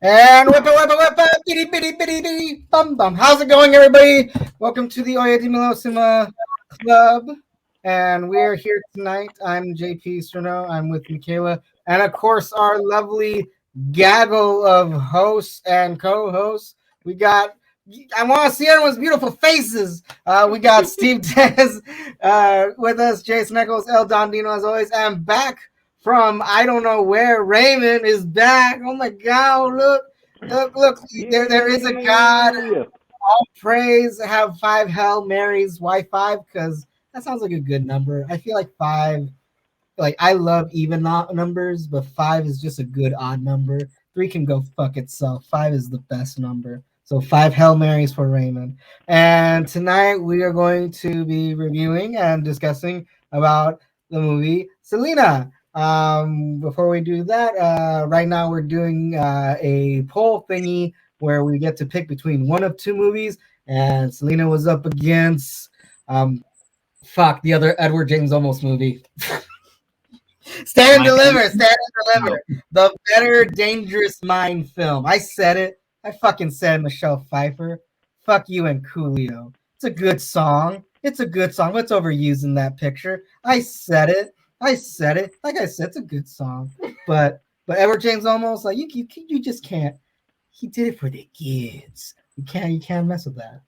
And whip it, bitty, bitty, bitty, bitty, bum, bum. How's it going, everybody? Welcome to the Oye Dimelo Cinema Club. And we're here tonight. I'm JP Cerno. I'm with Michaela. And of course, our lovely gaggle of hosts and co hosts. We got, I want to see everyone's beautiful faces. We got Steve Tez with us, Jason Eccles, El Dondino, as always, and back from I don't know where. Raymond is back. Oh my God! Look! There is a God. All praise. Have 5 Hail Marys. Why 5? Because that sounds like a good number. I feel like 5. Like I love even numbers, but 5 is just a good odd number. 3 can go fuck itself. 5 is the best number. So 5 Hail Marys for Raymond. And tonight we are going to be reviewing and discussing about the movie Selena. Before we do that, right now we're doing a poll thingy where we get to pick between one of 2 movies, and Selena was up against the other Edward James Olmos movie. Stand and Deliver. The Better Dangerous Mind film. I said it. I fucking said Michelle Pfeiffer. Fuck you and Coolio. It's a good song. Let's overuse in that picture. I said it. Like I said, it's a good song. But Edward James Olmos, like you just can't. He did it for the kids. You can't mess with that.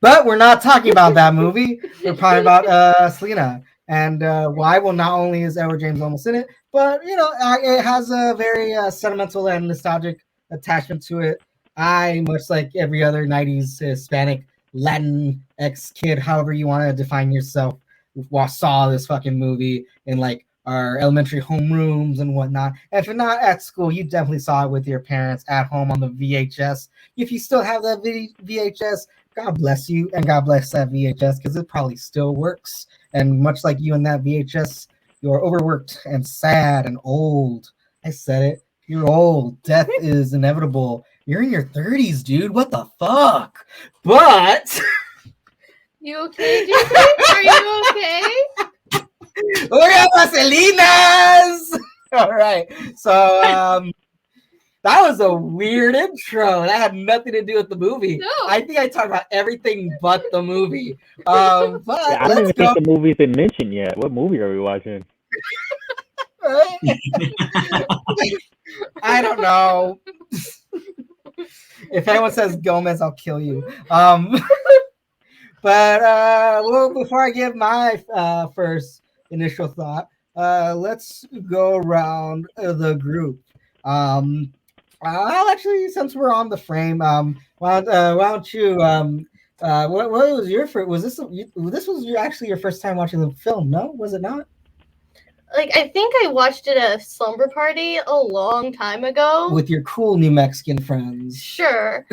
But we're not talking about that movie. We're talking about Selena. And why? Well, not only is Edward James Olmos in it, but it has a very sentimental and nostalgic attachment to it. I, much like every other '90s Hispanic, Latin X kid, however you want to define yourself, saw this fucking movie in like our elementary homerooms and whatnot. And if you're not at school, you definitely saw it with your parents at home on the VHS. If you still have that VHS, God bless you and God bless that VHS because it probably still works. And much like you and that VHS, you're overworked and sad and old. I said it. You're old. Death is inevitable. You're in your 30s, dude. What the fuck? But you okay, Jason? Are you okay? Look at my Selenas! All right. So that was a weird intro. That had nothing to do with the movie. No. I think I talked about everything but the movie. But I don't even think the movie's been mentioned yet. What movie are we watching? I don't know. If anyone says Gomez, I'll kill you. But well, before I give my first initial thought, let's go around the group. I'll actually, since we're on the frame, why don't you? What was your first? This was actually your first time watching the film? No, was it not? Like, I think I watched it at a slumber party a long time ago with your cool New Mexican friends. Sure.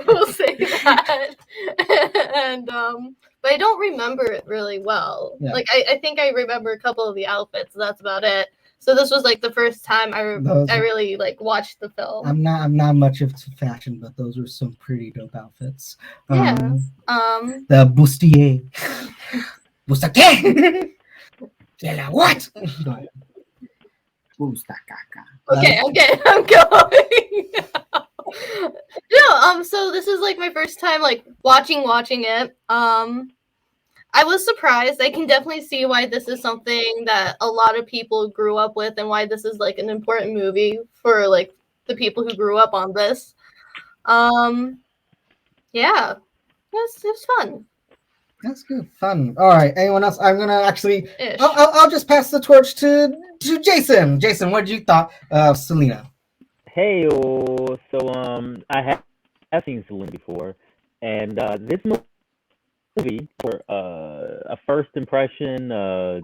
We'll say that. And but I don't remember it really well. Yeah. Like I think I remember a couple of the outfits. That's about it. So this was like the first time I really like watched the film. I'm not much of fashion, but those were some pretty dope outfits. Yeah. The bustier. Bustaque. What? Okay, I'm going. No, so this is like my first time like watching it. I was surprised. I can definitely see why this is something that a lot of people grew up with and why this is like an important movie for like the people who grew up on this. Yeah. It was fun. That's good. Fun. All right. Anyone else? I'm gonna actually I'll just pass the torch to Jason. Jason, what did you thought of Selena? Hey, so I have seen Selena before, and this movie for a first impression, a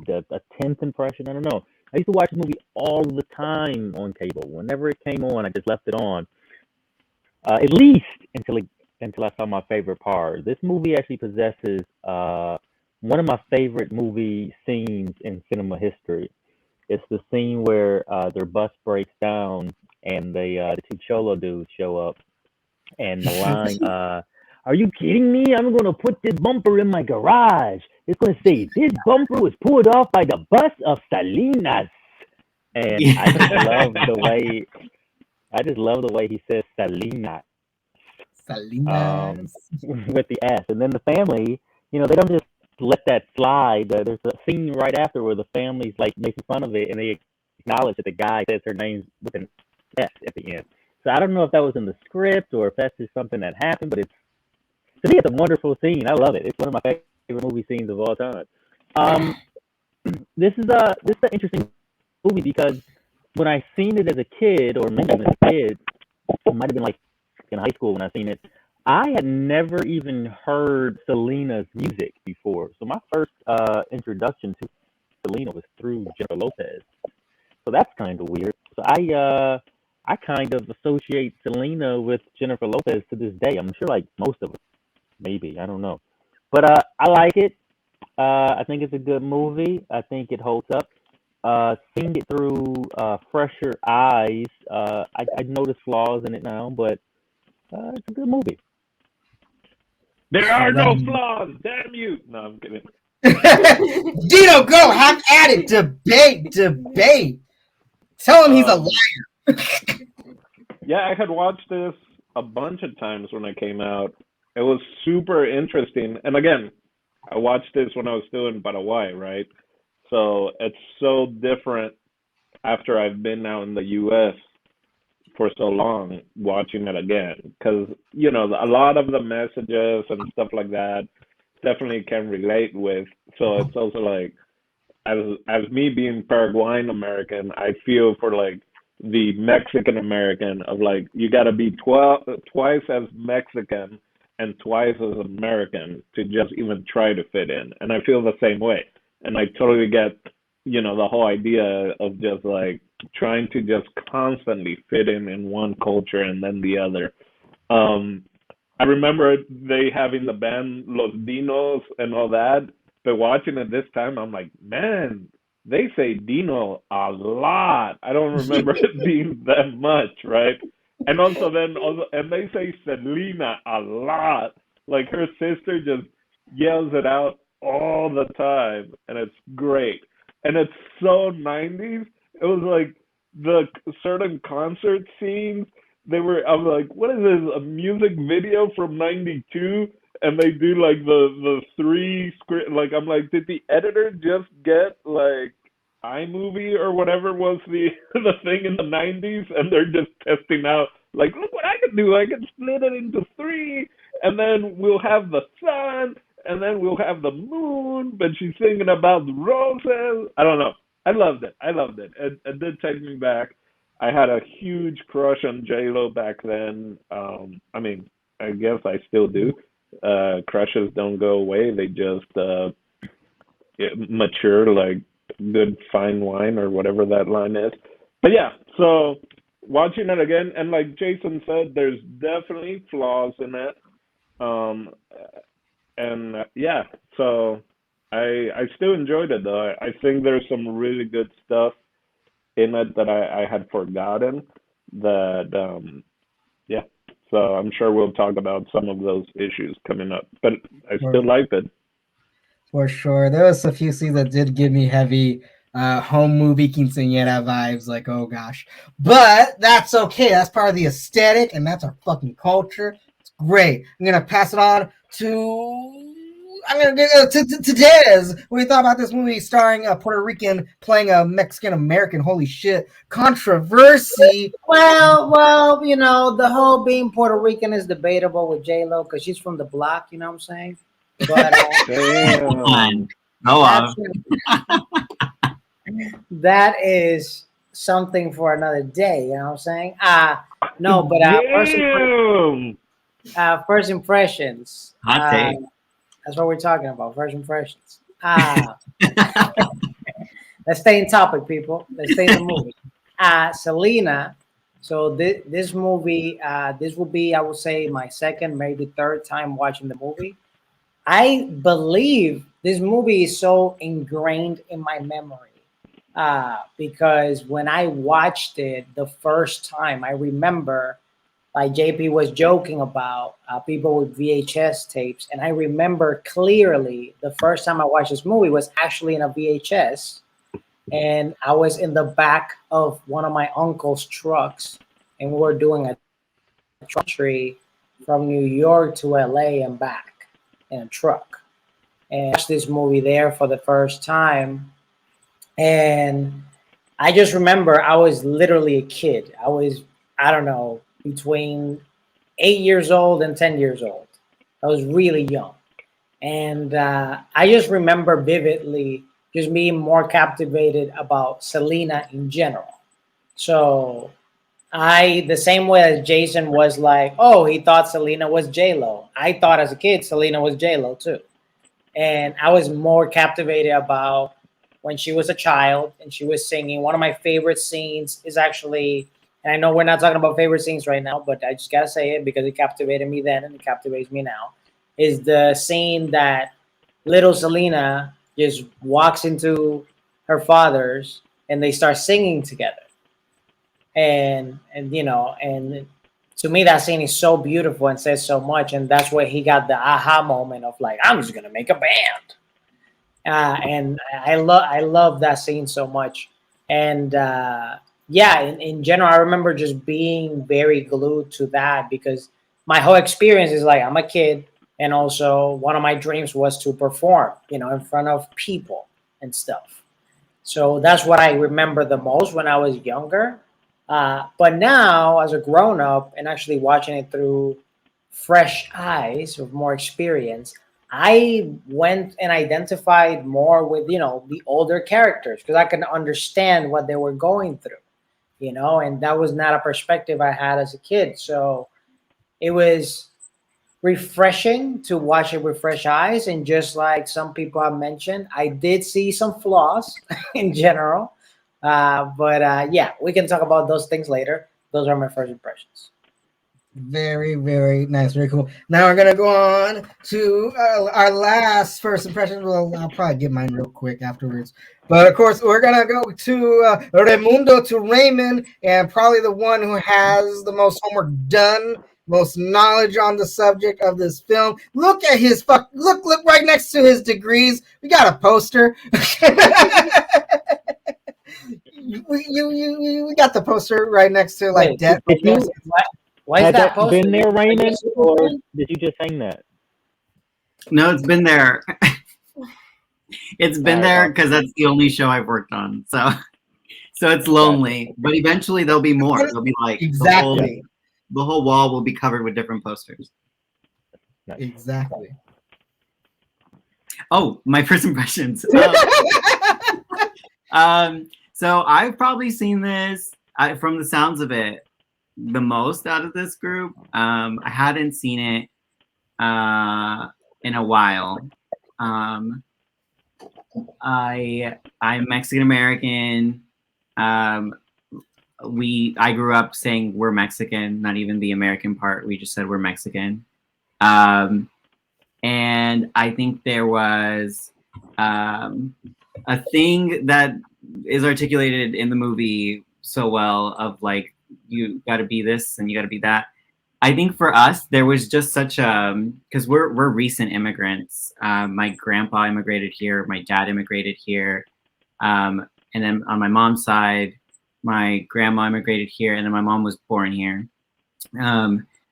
10th impression, I don't know. I used to watch the movie all the time on cable. Whenever it came on, I just left it on. At least until I saw my favorite part. This movie actually possesses one of my favorite movie scenes in cinema history. It's the scene where their bus breaks down and the 2 Cholo dudes show up, and the line, "Are you kidding me? I'm going to put this bumper in my garage. It's going to say, this bumper was pulled off by the bus of Salinas." And I just love the way he says Selena Selena. with the S. And then the family, they don't just let that slide. There's a scene right after where the family's like making fun of it and they acknowledge that the guy says her name with an S at the end. So I don't know if that was in the script or if that's just something that happened, but to me it's a wonderful scene. I love it. It's one of my favorite movie scenes of all time. Um, this is an interesting movie because when I seen it as a kid, or maybe even as a kid, it might have been like in high school when I seen it. I had never even heard Selena's music before, so my first introduction to Selena was through Jennifer Lopez. So that's kind of weird. So I kind of associate Selena with Jennifer Lopez to this day. I'm sure like most of us, maybe I don't know, but I like it. I think it's a good movie. I think it holds up. Seeing it through fresher eyes, I notice flaws in it now, but it's a good movie. There All are no right. flaws. Damn you! No, I'm kidding. Dino, go have at it. Debate. Tell him he's a Um, liar. yeah, I had watched this a bunch of times when it came out. It was super interesting. And again, I watched this when I was still in Paraguay, right? So it's so different after I've been out in the US for so long watching it again. Because, a lot of the messages and stuff like that definitely can relate with. So it's also like, as me being Paraguayan American, I feel for like the Mexican American of like you got to be twice as Mexican and twice as American to just even try to fit in. And I feel the same way. And I totally get, the whole idea of just like trying to just constantly fit in one culture and then the other. Um, I remember they having the band Los Dinos and all that, but watching it this time, I'm like, man, they say Dino a lot. I don't remember it being that much, right? And and they say Selena a lot. Like her sister just yells it out all the time, and it's great. And it's so 90s. It was like the certain concert scenes I'm like, what is this? A music video from '92? And they do like the three script. Like I'm like, did the editor just get like iMovie or whatever was the the thing in the '90s? And they're just testing out. Like, look what I can do. I can split it into three, and then we'll have the sun, and then we'll have the moon. But she's singing about the roses. I don't know. I loved it. I loved it. It did take me back. I had a huge crush on J Lo back then. I mean, I guess I still do. Crushes don't go away; they just mature like good fine wine or whatever that line is. But yeah, so watching it again, and like Jason said, there's definitely flaws in it. Um, and yeah, so I still enjoyed it though. I think there's some really good stuff in it that I had forgotten that yeah. So I'm sure we'll talk about some of those issues coming up. But I For, still liked it. for sure. There was a few scenes that did give me heavy home movie quinceañera vibes, like, oh gosh. But that's okay. That's part of the aesthetic, and that's our fucking culture. It's great. I'm gonna pass it on to I'm gonna get to Dez. What do you thought about this movie starring a Puerto Rican playing a Mexican American? Holy shit! Controversy. Well, the whole being Puerto Rican is debatable with J Lo because she's from the block. You know what I'm saying? But Come on. Damn. Go that's on. that is something for another day. You know what I'm saying? No, but Damn. first impressions. Hot take. That's what we're talking about. First impressions. Let's stay in topic, people. Let's stay in the movie. Selena. So this movie, this will be, I would say, my second, maybe third time watching the movie. I believe this movie is so ingrained in my memory because when I watched it the first time, I remember, like JP was joking about people with VHS tapes, and I remember clearly the first time I watched this movie was actually in a VHS and I was in the back of one of my uncle's trucks, and we were doing a country from New York to LA and back in a truck. And I watched this movie there for the first time. And I just remember I was literally a kid. I was, I don't know, between 8 years old and 10 years old. I was really young. And I just remember vividly just being more captivated about Selena in general. So the same way as Jason was like, oh, he thought Selena was J-Lo. I thought as a kid Selena was J-Lo too. And I was more captivated about when she was a child and she was singing. One of my favorite scenes is actually, and I know we're not talking about favorite scenes right now, but I just gotta say it because it captivated me then and it captivates me now, is the scene that little Selena just walks into her father's and they start singing together. And you know, and to me that scene is so beautiful and says so much, and that's where he got the aha moment of like, I'm just gonna make a band. And I love that scene so much. And yeah, in general, I remember just being very glued to that because my whole experience is like I'm a kid, and also one of my dreams was to perform, you know, in front of people and stuff. So that's what I remember the most when I was younger. But now, as a grown up and actually watching it through fresh eyes with more experience, I went and identified more with, you know, the older characters because I can understand what they were going through, you know, and that was not a perspective I had as a kid. So it was refreshing to watch it with fresh eyes. And just like some people have mentioned, I did see some flaws in general. But yeah, we can talk about those things later. Those are my first impressions. Very, very nice. Very cool. Now we're going to go on to our last first impression. Well, I'll probably get mine real quick afterwards. But of course, we're going to go to Raimundo, to Raymond, and probably the one who has the most homework done, most knowledge on the subject of this film. Look at his look right next to his degrees. We got a poster. we got the poster right next to like Wait, death. why is Had that that been posted? there, Are you Raymond, super or fan? did you just hang that? No, it's been there. It's been All right, there awesome. because that's the only show I've worked on. So it's lonely. But eventually there'll be more. There'll be like Exactly. the whole wall will be covered with different posters. Nice. Exactly. Oh, my first impressions. So I've probably seen this from the sounds of it the most out of this group. I hadn't seen it in a while. I'm Mexican American. I grew up saying we're Mexican, not even the American part. We just said we're Mexican. And I think there was a thing that is articulated in the movie so well of like, you got to be this and you got to be that. I think for us, there was just such because we're recent immigrants. My grandpa immigrated here, my dad immigrated here, and then on my mom's side, my grandma immigrated here, and then my mom was born here.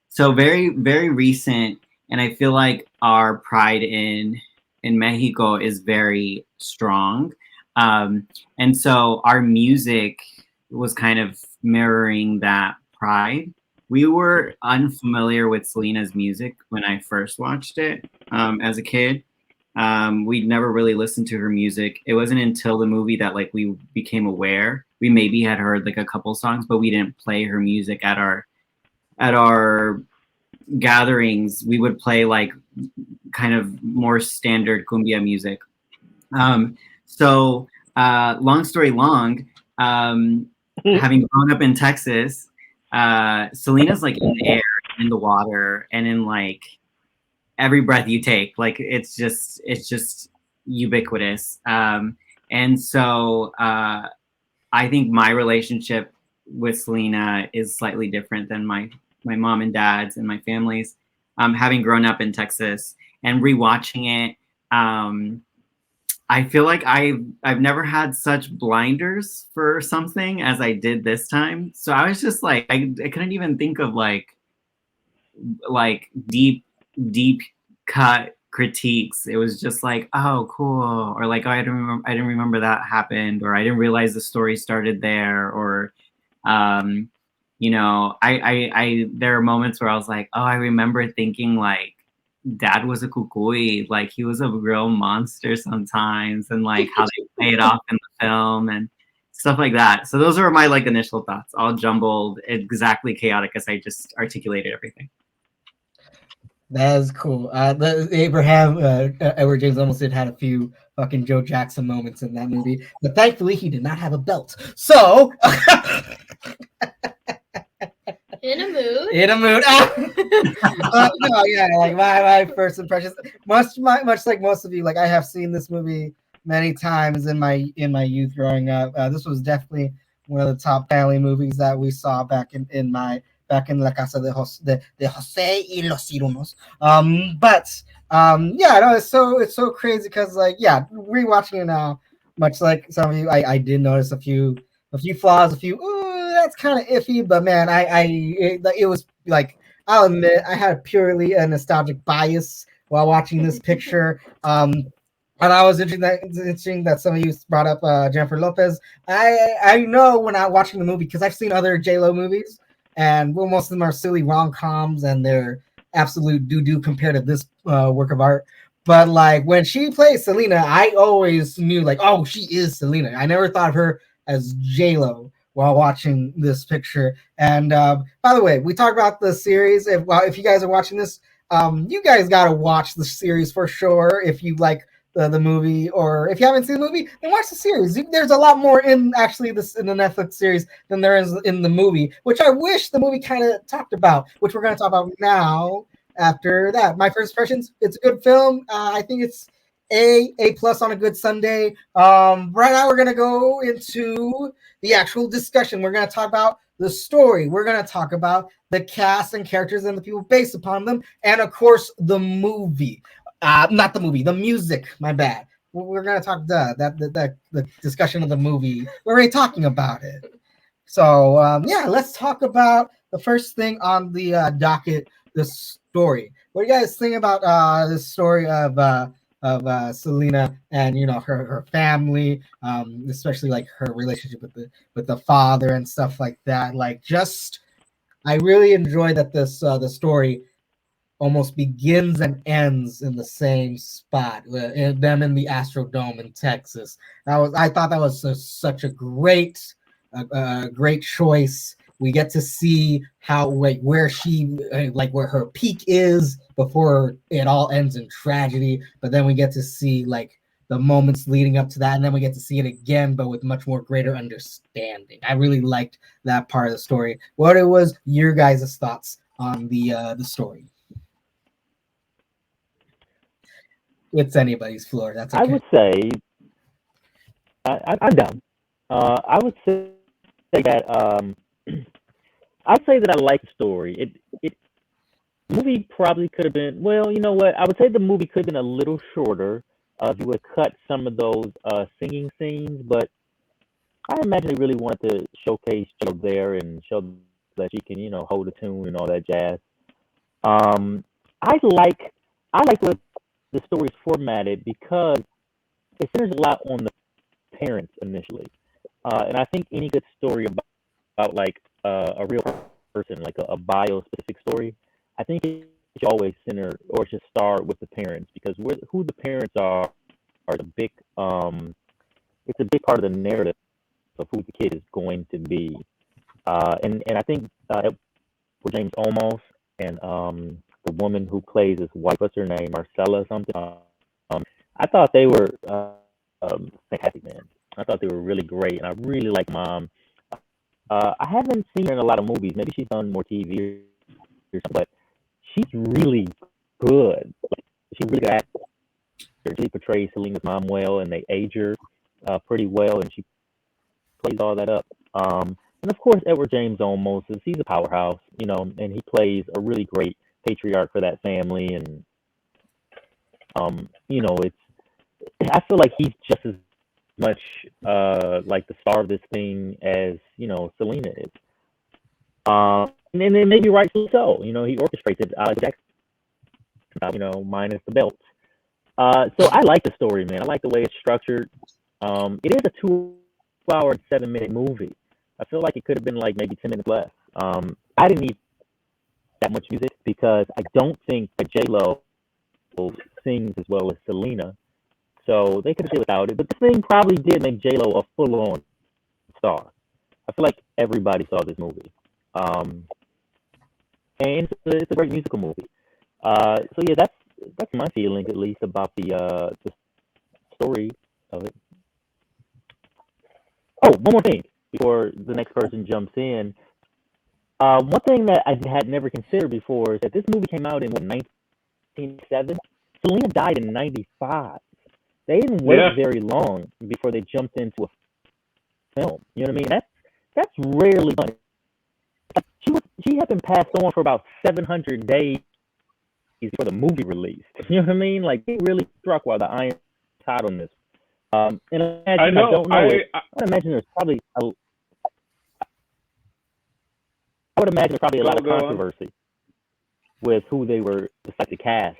So very, very recent, and I feel like our pride in Mexico is very strong, and so our music was kind of mirroring that pride. We were unfamiliar with Selena's music when I first watched it as a kid. We'd never really listened to her music. It wasn't until the movie that like we became aware. We maybe had heard like a couple songs, but we didn't play her music at our gatherings. We would play like kind of more standard cumbia music. So long story long, having grown up in Texas, Selena's like in the air, in the water, and in like every breath you take. Like it's just ubiquitous. And so I think my relationship with Selena is slightly different than my mom and dad's and my family's. Having grown up in Texas and rewatching it, I feel like I've never had such blinders for something as I did this time. So I was just like I couldn't even think of like deep cut critiques. It was just like, oh cool, or like, oh, I didn't remember that happened, or I didn't realize the story started there, or you know, I there are moments where I was like, oh, I remember thinking like dad was a kukui, like he was a real monster sometimes, and like how they play it off in the film and stuff like that. So those were my like initial thoughts, all jumbled, exactly chaotic as I just articulated everything. That is cool. Edward James Olmos had a few fucking Joe Jackson moments in that movie, but thankfully he did not have a belt. So, In a mood. in a mood. No, yeah, like my first impressions, much like most of you, like I have seen this movie many times in my youth growing up. This was definitely one of the top family movies that we saw back in La Casa de Jose y los Cirunos. Yeah, no, it's so crazy because like yeah, rewatching it now, much like some of you, I did notice a few flaws, a few ooh, that's kind of iffy, but man, it was like I'll admit I had purely a nostalgic bias while watching this picture. And I was interesting that some of you brought up Jennifer Lopez. I know when I'm watching the movie because I've seen other J Lo movies, and well, most of them are silly rom coms, and they're absolute doo doo compared to this work of art. But like when she plays Selena, I always knew like, oh, she is Selena. I never thought of her as J Lo while watching this picture. And by the way, we talked about the series. If you guys are watching this, you guys gotta watch the series for sure. If you like the movie, or if you haven't seen the movie, then watch the series. There's a lot more in actually this in the Netflix series than there is in the movie, which I wish the movie kind of talked about, which we're going to talk about now. After that, my first impressions, it's a good film. I think it's a plus on a good Sunday. Right now we're going to go into the actual discussion. We're going to talk about the story. We're going to talk about the cast and characters and the people based upon them, and of course the movie. Not the movie, the music. My bad. We're gonna talk the discussion of the movie. We're already talking about it. So yeah, let's talk about the first thing on the docket. The story. What do you guys think about the story of Selena and her family, especially like her relationship with the father and stuff like that? Like, just I really enjoy that this the story almost begins and ends in the same spot. Them in the Astrodome in Texas. I thought that was such a great choice. We get to see how like where her peak is before it all ends in tragedy. But then we get to see like the moments leading up to that, and then we get to see it again, but with much more greater understanding. I really liked that part of the story. What it was your guys' thoughts on the story? It's anybody's floor. That's okay. I would say I'm down. I would say that I'd say that I like the story. It movie probably could have been, well, you know what? I would say the movie could have been a little shorter. If you would cut some of those singing scenes, but I imagine they really wanted to showcase Joe there and show that she can, hold a tune and all that jazz. Um, I like the way the story is formatted because it centers a lot on the parents initially, and I think any good story about like a real person, like a bio specific story, I think it should always center or should start with the parents because who the parents are the big it's a big part of the narrative of who the kid is going to be, and I think for James Olmos and the woman who plays his wife, what's her name, Marcella something. I thought they were fantastic, man. I thought they were really great, and I really like Mom. I haven't seen her in a lot of movies. Maybe she's done more TV or something, but she's really good. Like, she's really good actor. She portrays Selena's mom well, and they age her pretty well, and she plays all that up. And of course, Edward James Olmos he's a powerhouse, and he plays a really great patriarch for that family, and it's I feel like he's just as much like the star of this thing as Selena is. And then maybe rightfully so. He orchestrated Jackson, minus the belt. So I like the story, man. I like the way it's structured. It is a 2-hour and 7-minute movie. I feel like it could have been like maybe 10 minutes less. I didn't need that much music because I don't think that J-Lo sings as well as Selena. So they could have did without it. But this thing probably did make J-Lo a full-on star. I feel like everybody saw this movie. And it's a great musical movie. So yeah, that's my feeling at least about the story of it. Oh, one more thing before the next person jumps in. One thing that I had never considered before is that this movie came out in 1997. Selena died in 95. They didn't wait very long before they jumped into a film. You know what I mean? That's rarely done. She had been passed on for about 700 days before the movie released. You know what I mean? Like, they really struck while the iron was hot on this. And I don't know. I would imagine there's probably a lot of controversy with who they were decided to cast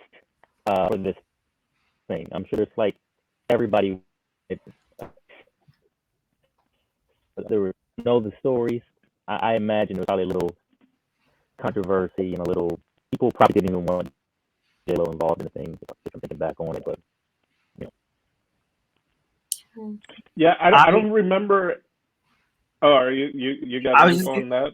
for this thing. I'm sure it's like everybody. There were the stories. I imagine there was probably a little controversy and a little people probably didn't even want J-Lo involved in the thing. If I'm thinking back on it, but yeah, I don't remember. Oh, are you got info on that?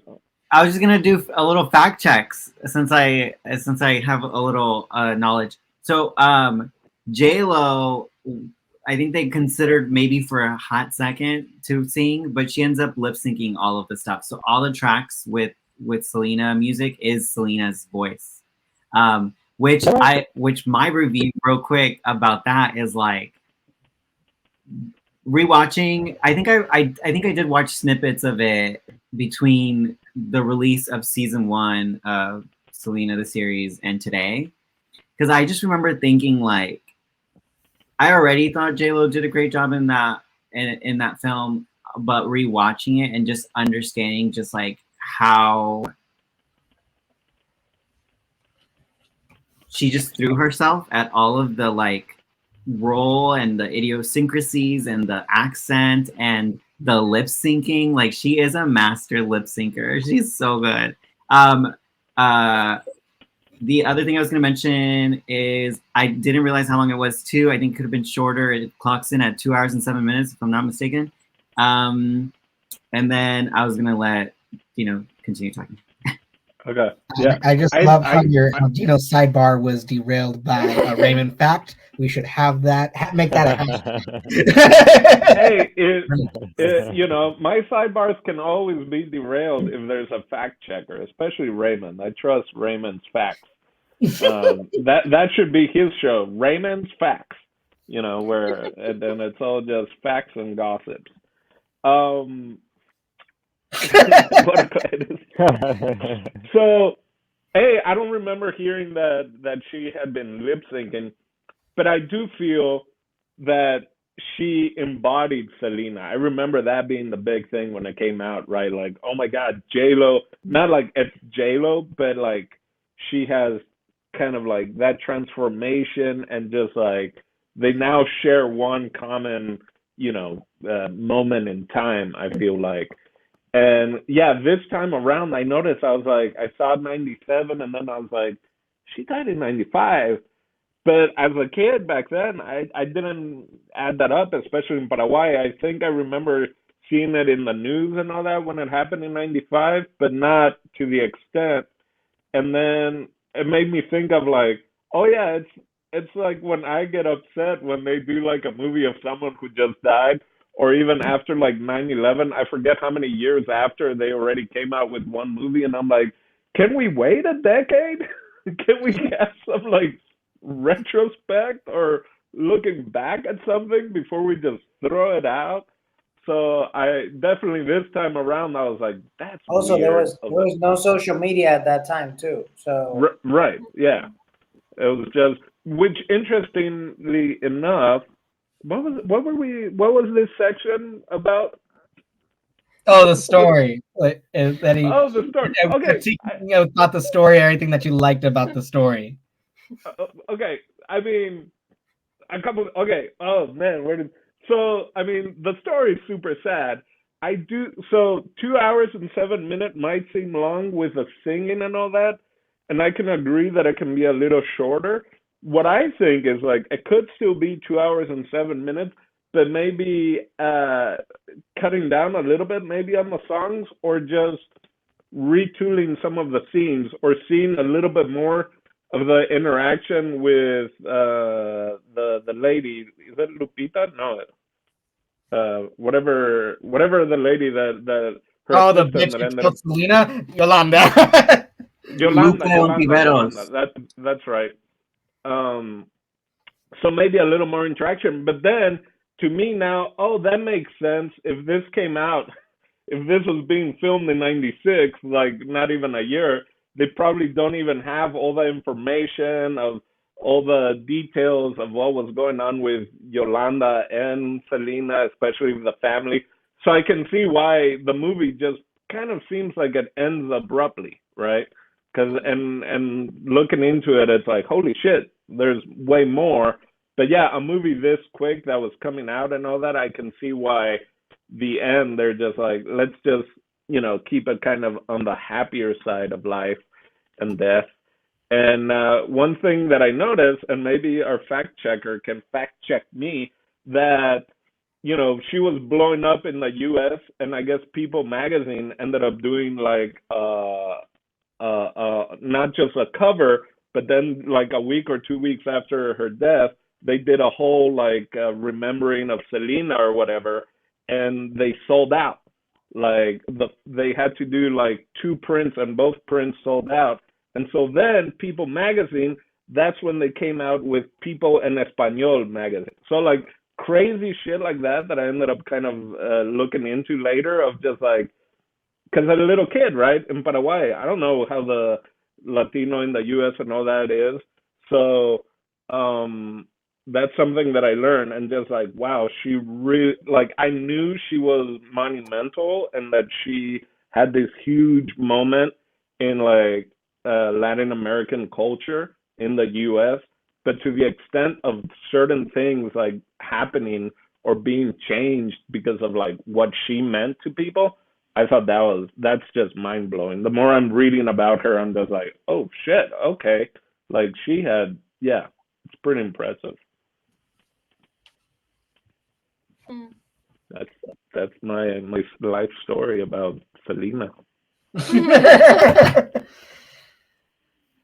I was just gonna do a little fact checks since I have a little knowledge. So J-Lo, I think they considered maybe for a hot second to sing, but she ends up lip syncing all of the stuff. So all the tracks with Selena music is Selena's voice. Which my review real quick about that is like rewatching. I think I did watch snippets of it between the release of season 1 of Selena the series and today, because I just remember thinking like I already thought J-Lo did a great job in that film, but rewatching it and just understanding just like how she just threw herself at all of the like role and the idiosyncrasies and the accent and the lip syncing. Like, she is a master lip syncer. She's so good. The other thing I was going to mention is I didn't realize how long it was too. I think it could have been shorter. It clocks in at 2 hours and 7 minutes, if I'm not mistaken. And then I was going to let continue talking. Okay. Yeah. I just love how your sidebar was derailed by a Raymond fact. We should have that. Make that a Hey, my sidebars can always be derailed if there's a fact checker, especially Raymond. I trust Raymond's facts. That should be his show, Raymond's Facts. And then it's all just facts and gossips. So, hey, I don't remember hearing that she had been lip syncing, but I do feel that she embodied Selena. I remember that being the big thing when it came out, right? Like, oh my God, J-Lo, not like it's J-Lo, but like she has kind of like that transformation and just like they now share one common, moment in time, I feel like. And yeah, this time around, I noticed, I was like, I saw 97 and then I was like, she died in 95. But as a kid back then, I didn't add that up, especially in Paraguay. I think I remember seeing it in the news and all that when it happened in 95, but not to the extent. And then it made me think of like, oh yeah, it's like when I get upset when they do like a movie of someone who just died, or even after like 9/11, I forget how many years after they already came out with one movie, and I'm like, can we wait a decade? Can we have some like retrospect or looking back at something before we just throw it out? So I definitely this time around I was like, that's also weird. there was no social media at that time too. So right, yeah, it was just, which interestingly enough, what was this section about? Oh, the story. That he Oh, the story. Okay. about the story, everything that you liked about the story. Okay. I mean, a couple. Okay. Oh man, where did? So I mean, the story is super sad. I do. So 2 hours and 7 minutes might seem long with the singing and all that, and I can agree that it can be a little shorter. What I think is like it could still be 2 hours and 7 minutes, but maybe cutting down a little bit, maybe on the songs, or just retooling some of the scenes, or seeing a little bit more of the interaction with the lady. Is it Lupita? No, whatever the lady that her Oh, the assistant bitch that you ended up killed Selena, Yolanda. Yolanda, Lupe Yolanda. Ontiveros. That's right. Um, so maybe a little more interaction, but then to me now, oh, that makes sense. If this came out, if this was being filmed in '96, like not even a year, they probably don't even have all the information of all the details of what was going on with Yolanda and Selena, especially with the family. So I can see why the movie just kind of seems like it ends abruptly, right? Because and looking into it, it's like holy shit, there's way more. But yeah, a movie this quick that was coming out and all that, I can see why the end they're just like let's just keep it kind of on the happier side of life and death. And one thing that I noticed, and maybe our fact checker can fact check me, that she was blowing up in the U.S. and I guess People Magazine ended up doing like not just a cover, but then like a week or 2 weeks after her death, they did a whole like remembering of Selena or whatever, and they sold out. Like they had to do like two prints, and both prints sold out. And so then People Magazine, that's when they came out with People en Español magazine. So like crazy shit like that I ended up kind of looking into later of just like because I'm a little kid, right, in Paraguay. I don't know how the Latino in the U.S. and all that is. So that's something that I learned, and just like, wow, she really like. I knew she was monumental, and that she had this huge moment in like Latin American culture in the U.S. But to the extent of certain things like happening or being changed because of like what she meant to people, I thought that's just mind blowing. The more I'm reading about her, I'm just like, oh shit, okay. Like she had, yeah, it's pretty impressive. Hmm. That's my life story about Selena.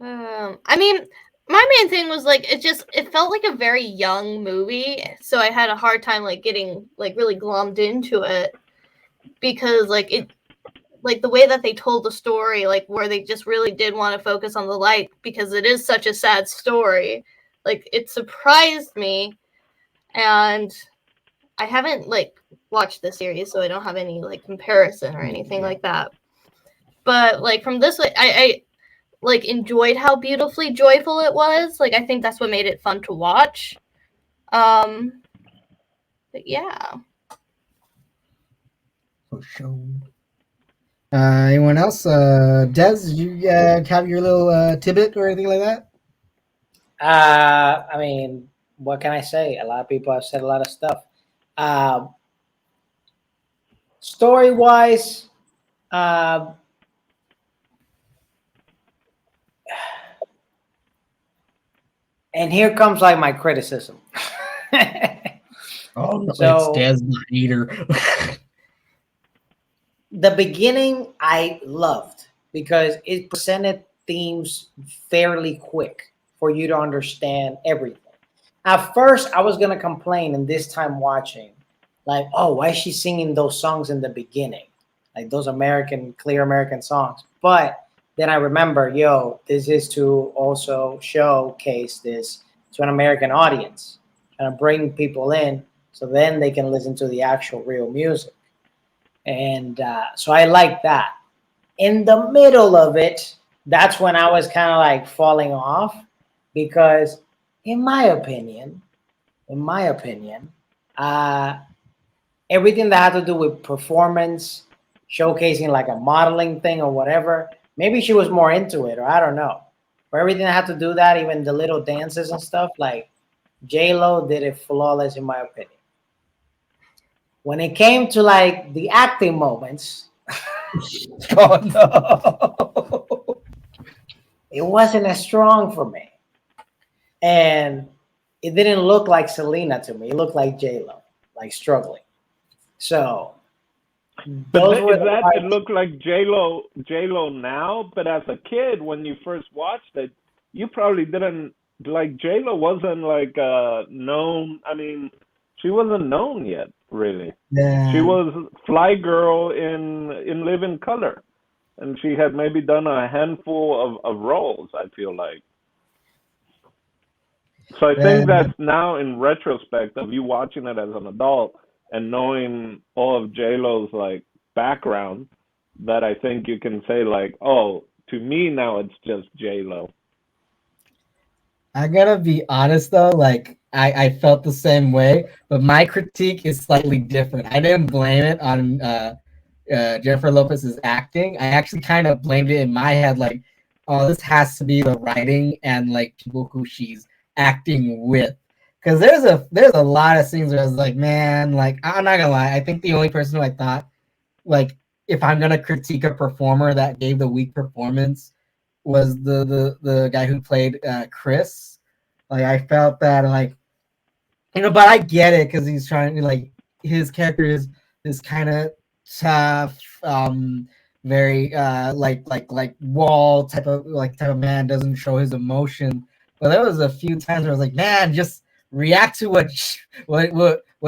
I mean, my main thing was like it felt like a very young movie, so I had a hard time like getting like really glommed into it because like it like the way that they told the story, like where they just really did want to focus on the light because it is such a sad story. Like it surprised me, and I haven't like watched the series, so I don't have any like comparison or anything like that. But like from this, I like enjoyed how beautifully joyful it was. Like I think that's what made it fun to watch. But yeah. For sure. Anyone else? Des, did you have your little tidbit or anything like that? I mean, what can I say? A lot of people have said a lot of stuff. Story wise, and here comes like my criticism. Oh no, So- it's Des the hater. The beginning I loved because it presented themes fairly quick for you to understand everything. At first, I was gonna complain, and this time watching, like, oh, why is she singing those songs in the beginning, like those clear American songs? But then I remember, yo, this is to also showcase this to an American audience and bring people in, so then they can listen to the actual real music. And so I like that. In the middle of it, that's when I was kind of like falling off because, in my opinion, Everything that had to do with performance, showcasing like a modeling thing or whatever. Maybe she was more into it, or I don't know. But everything that had to do that, even the little dances and stuff, like J-Lo did it flawless in my opinion. When it came to like the acting moments, Oh no. it wasn't as strong for me. And it didn't look like Selena to me. It looked like J-Lo, like struggling. So But those were is the that it parts. looked like J-Lo now? But as a kid, when you first watched it, you probably didn't like J-Lo wasn't like known. I mean, she wasn't known yet, really. She Yeah. was Fly Girl in Living Color, and she had maybe done a handful of roles. I feel like. So I Yeah. think that's now in retrospect of you watching it as an adult and knowing all of J-Lo's like background that I think you can say like, oh, to me now it's just J-Lo. I gotta be honest though, like I felt the same way, but my critique is slightly different. I didn't blame it on Jennifer Lopez's acting. I actually kind of blamed it in my head, like, oh, this has to be the writing and like people who she's acting with. Because there's a lot of scenes where I was like, man, like I'm not gonna lie, I think the only person who I thought like if I'm gonna critique a performer that gave the weak performance was the guy who played Chris. Like I felt that like but I get it because he's trying to like his character is kind of tough, very like wall type of man, doesn't show his emotion. But there was a few times where I was like, man, just react to what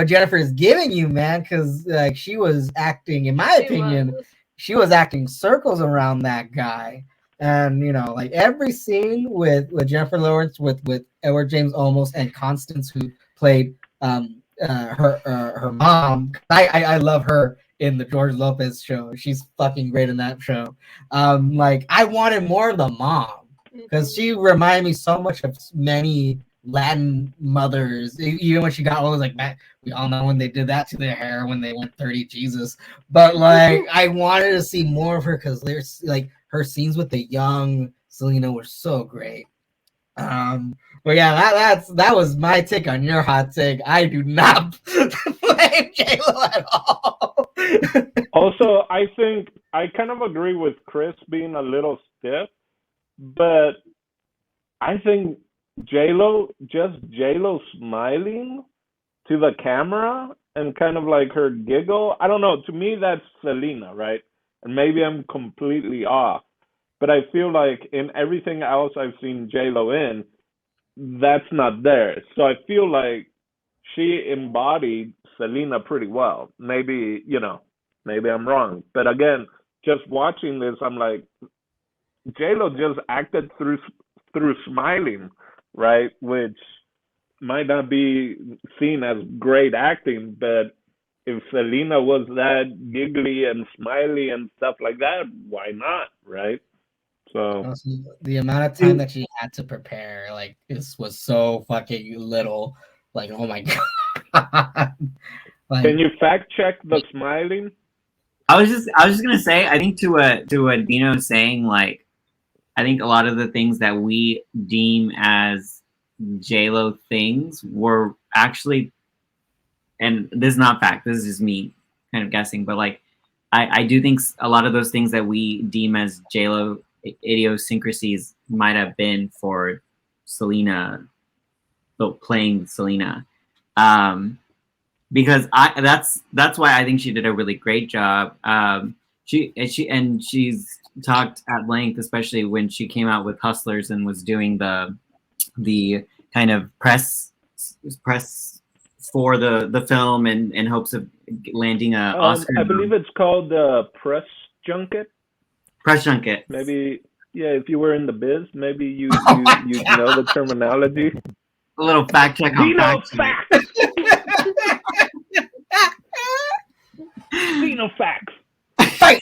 Jennifer is giving you, man, because like she was acting, in my opinion, she was acting circles around that guy. And like every scene with Jennifer Lawrence, with Edward James Olmos and Constance, who played her mom. I love her in the George Lopez show. She's fucking great in that show. Like I wanted more of the mom because she reminded me so much of many Latin mothers. Even when she got old, like man, we all know when they did that to their hair when they went 30 Jesus. But like I wanted to see more of her because there's like her scenes with the young Selena were so great. But yeah, that was my take on your hot take. I do not blame J Lo at all. Also, I think I kind of agree with Chris being a little stiff, but I think J Lo smiling to the camera and kind of like her giggle. I don't know. To me, that's Selena, right? And maybe I'm completely off, but I feel like in everything else I've seen J Lo in, that's not there. So I feel like she embodied Selena pretty well. Maybe I'm wrong, but again, just watching this, I'm like, J Lo just acted through smiling, right? Which might not be seen as great acting, but if Selena was that giggly and smiley and stuff like that, why not, right? So Also, the amount of time that she had to prepare, like this was so fucking little. Like, oh my god. Like, can you fact check the smiling? I was just gonna say, I think to what Dino's saying, like, I think a lot of the things that we deem as JLo things were actually, and this is not fact, this is just me kind of guessing, but like, I do think a lot of those things that we deem as JLo idiosyncrasies might have been for Selena, playing Selena. Because that's why I think she did a really great job. She's talked at length, especially when she came out with Hustlers and was doing the kind of press for the film in hopes of landing a Oscar. I believe it's called press junket. Press junket. Maybe, yeah. If you were in the biz, maybe you know the terminology. A little fact check on Dino facts. Dino facts. fight.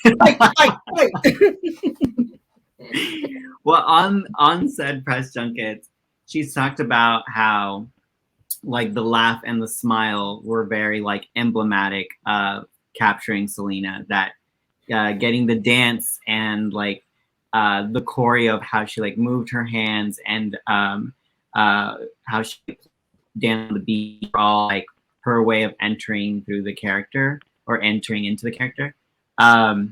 Well, on said press junkets, she's talked about how like the laugh and the smile were very like emblematic of capturing Selena. That getting the dance and like the choreo of how she like moved her hands and how she danced on the beat, all like her way of entering through the character or entering into the character. But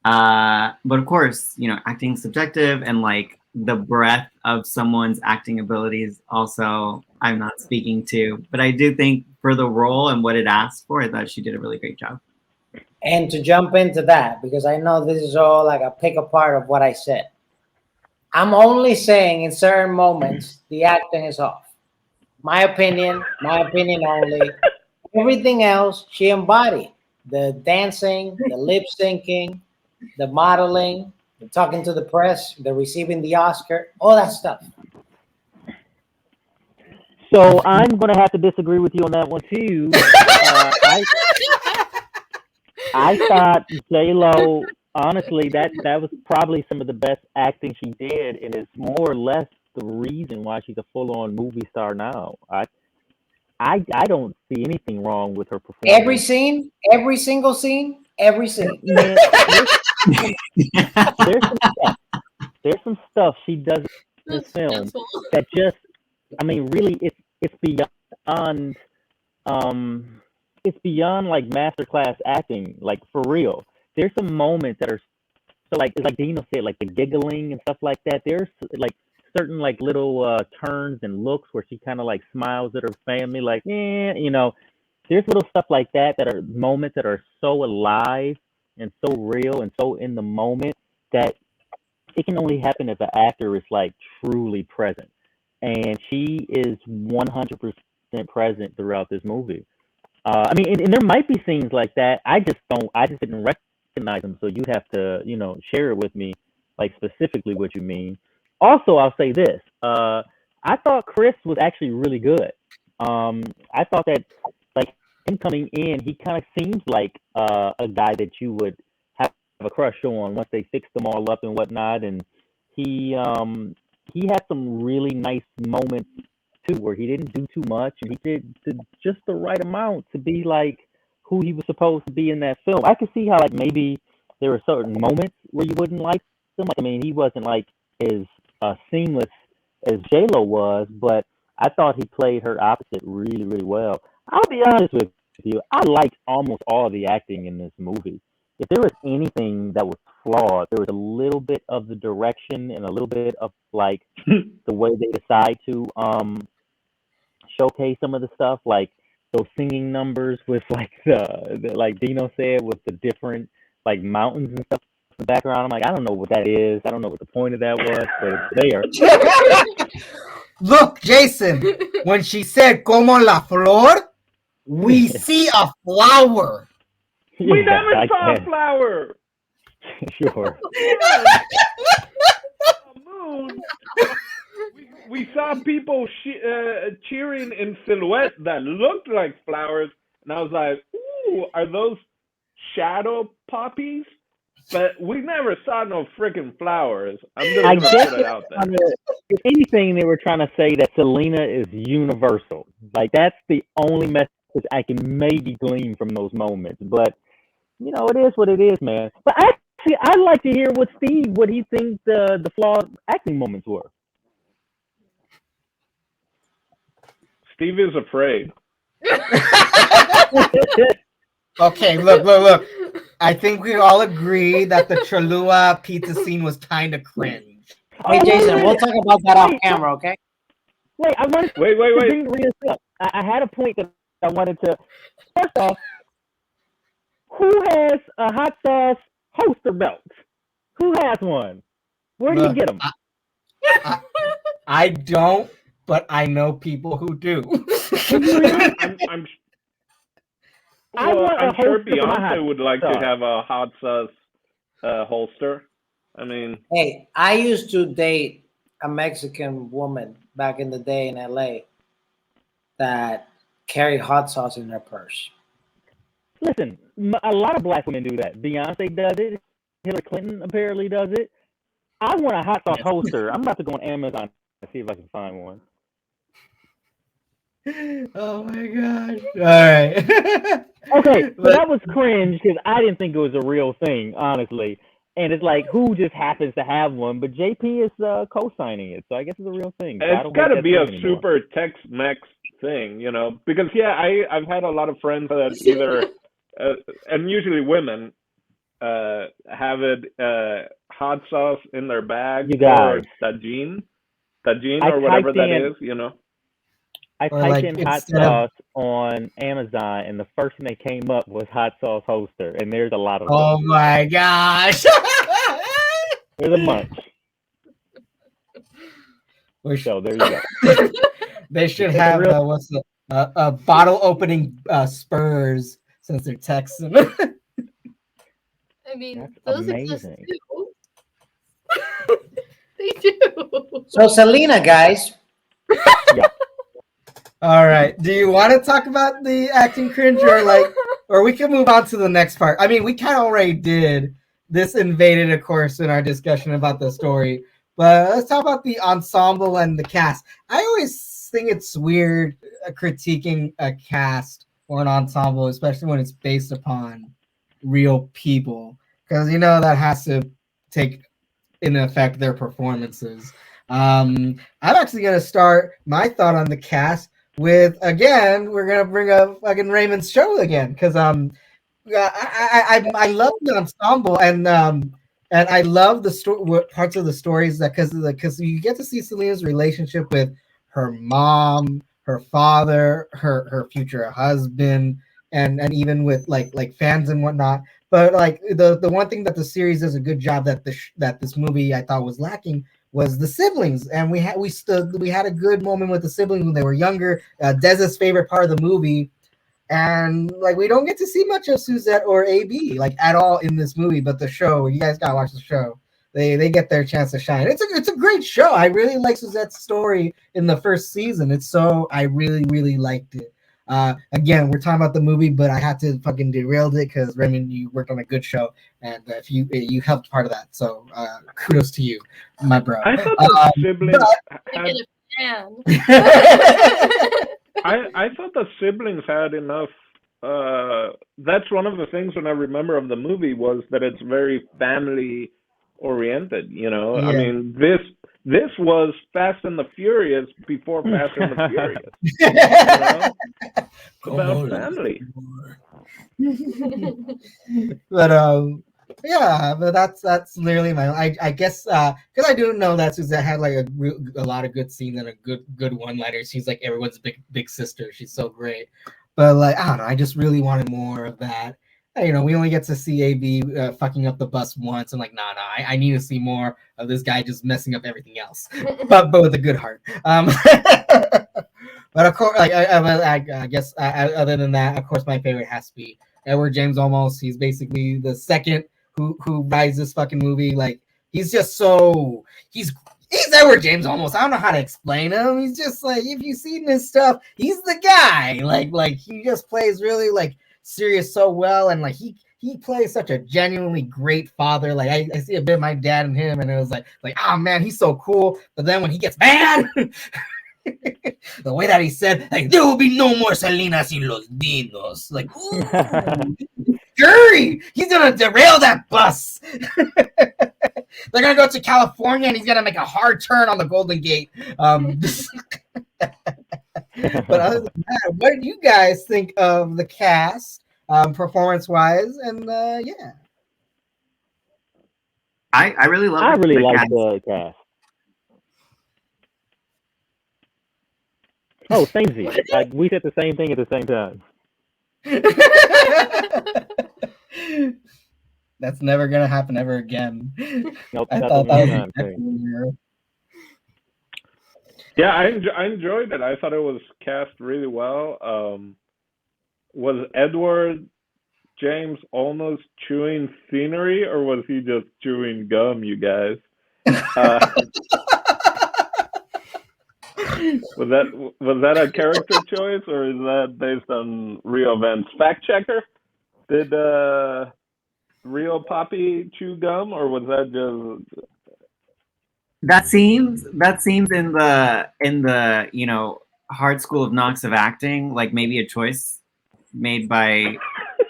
of course, you know, acting subjective, and like the breadth of someone's acting abilities also I'm not speaking to. But I do think for the role and what it asked for, I thought she did a really great job. And to jump into that, because I know this is all like a pick apart of what I said. I'm only saying in certain moments the acting is off. My opinion only. Everything else she embodied. The dancing, the lip syncing, the modeling, the talking to the press, the receiving the Oscar, all that stuff. So I'm going to have to disagree with you on that one too. I thought J-Lo, honestly, that was probably some of the best acting she did, and it's more or less the reason why she's a full-on movie star now. I don't see anything wrong with her performance. Every scene, every single scene, every scene. Man, there's some stuff she does in this film that just, I mean, really, it's beyond, it's beyond like masterclass acting, like for real. There's some moments that are so like, it's like Dino said, like the giggling and stuff like that. There's like certain like little turns and looks where she kind of like smiles at her family, like, you know. There's little stuff like that that are moments that are so alive and so real and so in the moment that it can only happen if an actor is like truly present. And she is 100% present throughout this movie. I mean, and there might be scenes like that. I just didn't recognize them. So you'd have to, you know, share it with me, like specifically what you mean. Also, I'll say this. I thought Chris was actually really good. I thought that, like, him coming in, he kind of seems like a guy that you would have a crush on once they fixed them all up and whatnot. And he had some really nice moments too, where he didn't do too much and he did just the right amount to be like who he was supposed to be in that film. I could see how like maybe there were certain moments where you wouldn't like him. Like, I mean, he wasn't like as seamless as J-Lo was, but I thought he played her opposite really, really well. I'll be honest with you, I liked almost all the acting in this movie. If there was anything that was flawed, there was a little bit of the direction and a little bit of like the way they decide to showcase some of the stuff, like those singing numbers with like the like Dino said, with the different like mountains and stuff in the background. I'm like, I don't know what that is. I don't know what the point of that was, but it's there. Look, Jason, when she said "como la flor," we see a flower. We Yeah, never I saw a guess. flower. Sure. Moon. We saw people cheering in silhouette that looked like flowers, and I was like, "Ooh, are those shadow poppies?" But we never saw no freaking flowers. I'm just I gonna guess put it out there. if anything, they were trying to say that Selena is universal. Like that's the only message I can maybe glean from those moments. But you know, it is what it is, man. But actually, I'd like to hear what he thinks the flawed acting moments were. Steve is afraid. Okay, look. I think we all agree that the Cholula pizza scene was kind of cringe. Hey, Jason, we'll talk about that off camera, okay? Wait, I wanted to Wait. bring this up. I had a point that I wanted to. First off, who has a hot sauce holster belt? Who has one? Where do you Look, get them? I don't, but I know people who do. I'm sure holster for my hot Beyonce would like to sauce. have a hot sauce holster. I mean, Hey, I used to date a Mexican woman back in the day in LA that carried hot sauce in her purse. Listen, a lot of black women do that. Beyonce does it. Hillary Clinton apparently does it. I want a hot sauce holster. I'm about to go on Amazon and see if I can find one. Oh my gosh! All right. Okay, so But that was cringe because I didn't think it was a real thing, honestly. And it's like, who just happens to have one? But JP is co-signing it, so I guess it's a real thing. So I It's don't got hate to that be a thing anymore. super Tex-Mex thing, you know, because yeah, I've had a lot of friends that either, and usually women, have it hot sauce in their bag You or guys, tajin I or whatever typed that in is, you know. I or typed like in hot instead of sauce on Amazon, and the first thing that came up was hot sauce holster, and there's a lot of oh them. my gosh. There's a bunch. We sh- So there you go. they should It's a have real. what's the bottle opening Spurs since they're Texan. I mean, That's those exist amazing. too. They do. So Selena, guys, Yeah. All right. Do you want to talk about the acting cringe or like, or we can move on to the next part? I mean, we kind of already did. This invaded, of course, in our discussion about the story. But let's talk about the ensemble and the cast. I always think it's weird critiquing a cast or an ensemble, especially when it's based upon real people, because you know that has to take in effect their performances. I'm actually gonna start my thought on the cast with again. We're gonna bring up fucking Raymond's show again because yeah, I love the ensemble and I love the parts of the stories that because you get to see Selena's relationship with her mom, her father, her future husband, and even with like fans and whatnot. But like the one thing that the series does a good job that this movie I thought was lacking was the siblings, and we had a good moment with the siblings when they were younger. Dez's favorite part of the movie, and like we don't get to see much of Suzette or AB like at all in this movie, but the show, you guys gotta watch the show. They get their chance to shine. It's a great show. I really like Suzette's story in the first season. It's so I really liked it. Again, we're talking about the movie, but I had to fucking derailed it because Raymond, you worked on a good show, and if you helped part of that, so kudos to you, my bro. I thought the siblings To had. get a fan. I thought the siblings had enough. That's one of the things when I remember of the movie was that it's very family oriented. You know, I Yeah. mean this was Fast and the Furious before Fast and the Furious. You know, it's about family. But yeah, but that's literally my I guess because I do know that Suzette had like a lot of good scenes and a good one liners. She's like everyone's big sister. She's so great. But like I don't know, I just really wanted more of that. You know, we only get to see AB fucking up the bus once. I'm like, nah, I need to see more of this guy just messing up everything else, but with a good heart. But of course, like I guess other than that, of course, my favorite has to be Edward James Olmos. He's basically the second who writes this fucking movie. Like he's just so he's Edward James Olmos. I don't know how to explain him. He's just like if you've seen his stuff, he's the guy. Like he just plays really like serious so well, and like he plays such a genuinely great father. Like I see a bit of my dad and him, and it was like oh man, he's so cool. But then when he gets mad. The way that he said, like, there will be no more Selena sin los dinos. Like, Gary, he's gonna derail that bus. They're gonna go to California and he's gonna make a hard turn on the Golden Gate. But other than that, what did you guys think of the cast, performance-wise? And yeah, I really love I really the like cast. the cast. Oh, samesies. Like we said the same thing at the same time. that's never gonna happen ever again. Nope, I that's a thought that was one-time thing. exactly Yeah, I enjoyed it. I thought it was cast really well. Was Edward James almost chewing scenery, or was he just chewing gum? You guys, uh, was that a character choice, or is that based on real events? Fact checker, did real Poppy chew gum, or was that just That seems in the hard school of knocks of acting, like maybe a choice made by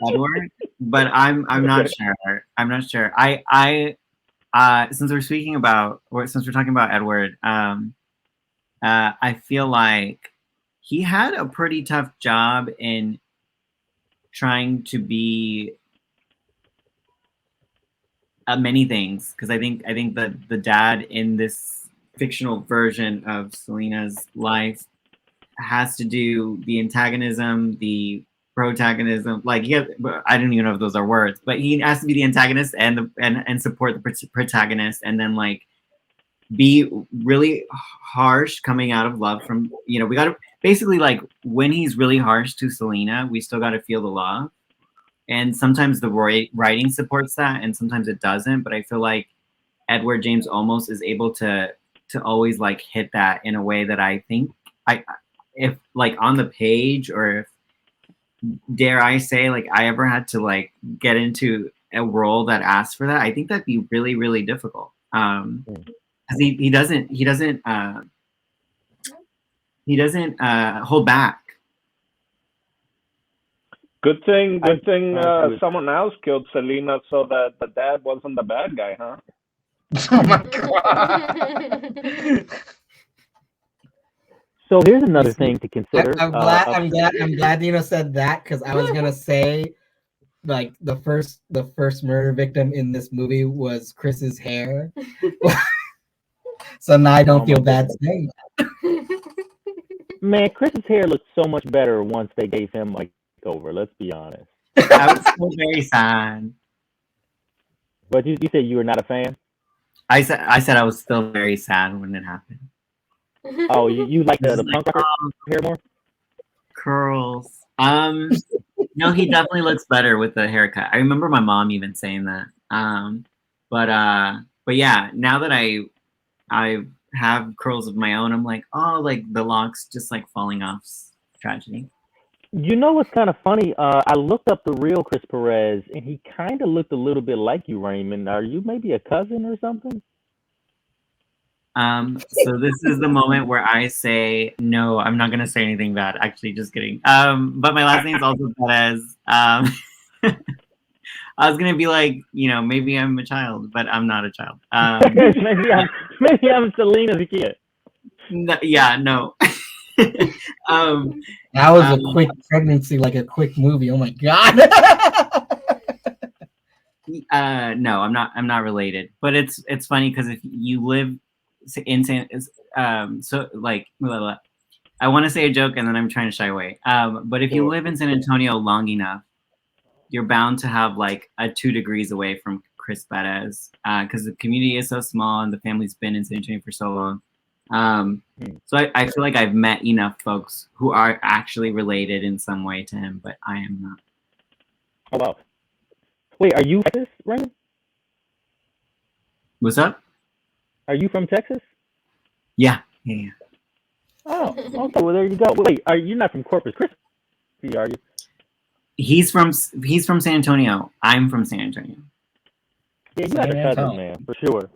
Edward, but I'm not sure. I'm not sure. Since we're speaking about, or since we're talking about Edward, I feel like he had a pretty tough job in trying to be many things, because I think that the dad in this fictional version of Selena's life has to do the antagonism, the protagonism. Like, yeah, I don't even know if those are words, but he has to be the antagonist and support the protagonist, and then like be really harsh coming out of love from, you know, we got to basically, like, when he's really harsh to Selena, we still got to feel the love. And sometimes the writing supports that, and sometimes it doesn't. But I feel like Edward James Olmos is able to always like hit that in a way that I think if like on the page, or if, dare I say, like I ever had to like get into a role that asks for that, I think that'd be really, really difficult. Because he doesn't hold back. Good thing someone else killed Selena so that the dad wasn't the bad guy, huh? Oh my god. So here's another thing to consider. I'm glad Dino said that, because I was gonna say, like, the first murder victim in this movie was Chris's hair. So now I don't feel bad saying that. Man, Chris's hair looked so much better once they gave him like over. Let's be honest. I was so very sad. But you said you were not a fan? I said I was still very sad when it happened. Oh, you like the punk rocker hair more? Curls. No, he definitely looks better with the haircut. I remember my mom even saying that. But yeah, now that I have curls of my own, I'm like, oh, like the locks just like falling off. Tragedy. You know what's kind of funny? I looked up the real Chris Perez, and he kind of looked a little bit like you, Raymond. Are you maybe a cousin or something? So this is the moment where I say, no, I'm not going to say anything bad. Actually, just kidding. But my last name is also Perez. I was going to be like, you know, maybe I'm a child, but I'm not a child. maybe I'm Selena's kid. No, yeah, no. That was a quick pregnancy, like a quick movie. Oh my god. No, I'm not related. But it's funny because if you live in so like blah, blah, blah. I want to say a joke and then I'm trying to shy away. But if you live in San Antonio long enough, you're bound to have like a 2 degrees away from Chris Perez, because the community is so small and the family's been in San Antonio for so long. So I feel like I've met enough folks who are actually related in some way to him, but I am not. Oh wow! Wait, are you Texas, Raymond? What's up? Are you from Texas? Yeah. Oh, okay. Well, there you go. Wait, you're not from Corpus Christi, are you? He's from San Antonio. I'm from San Antonio. Yeah, you got a cousin, man, for sure.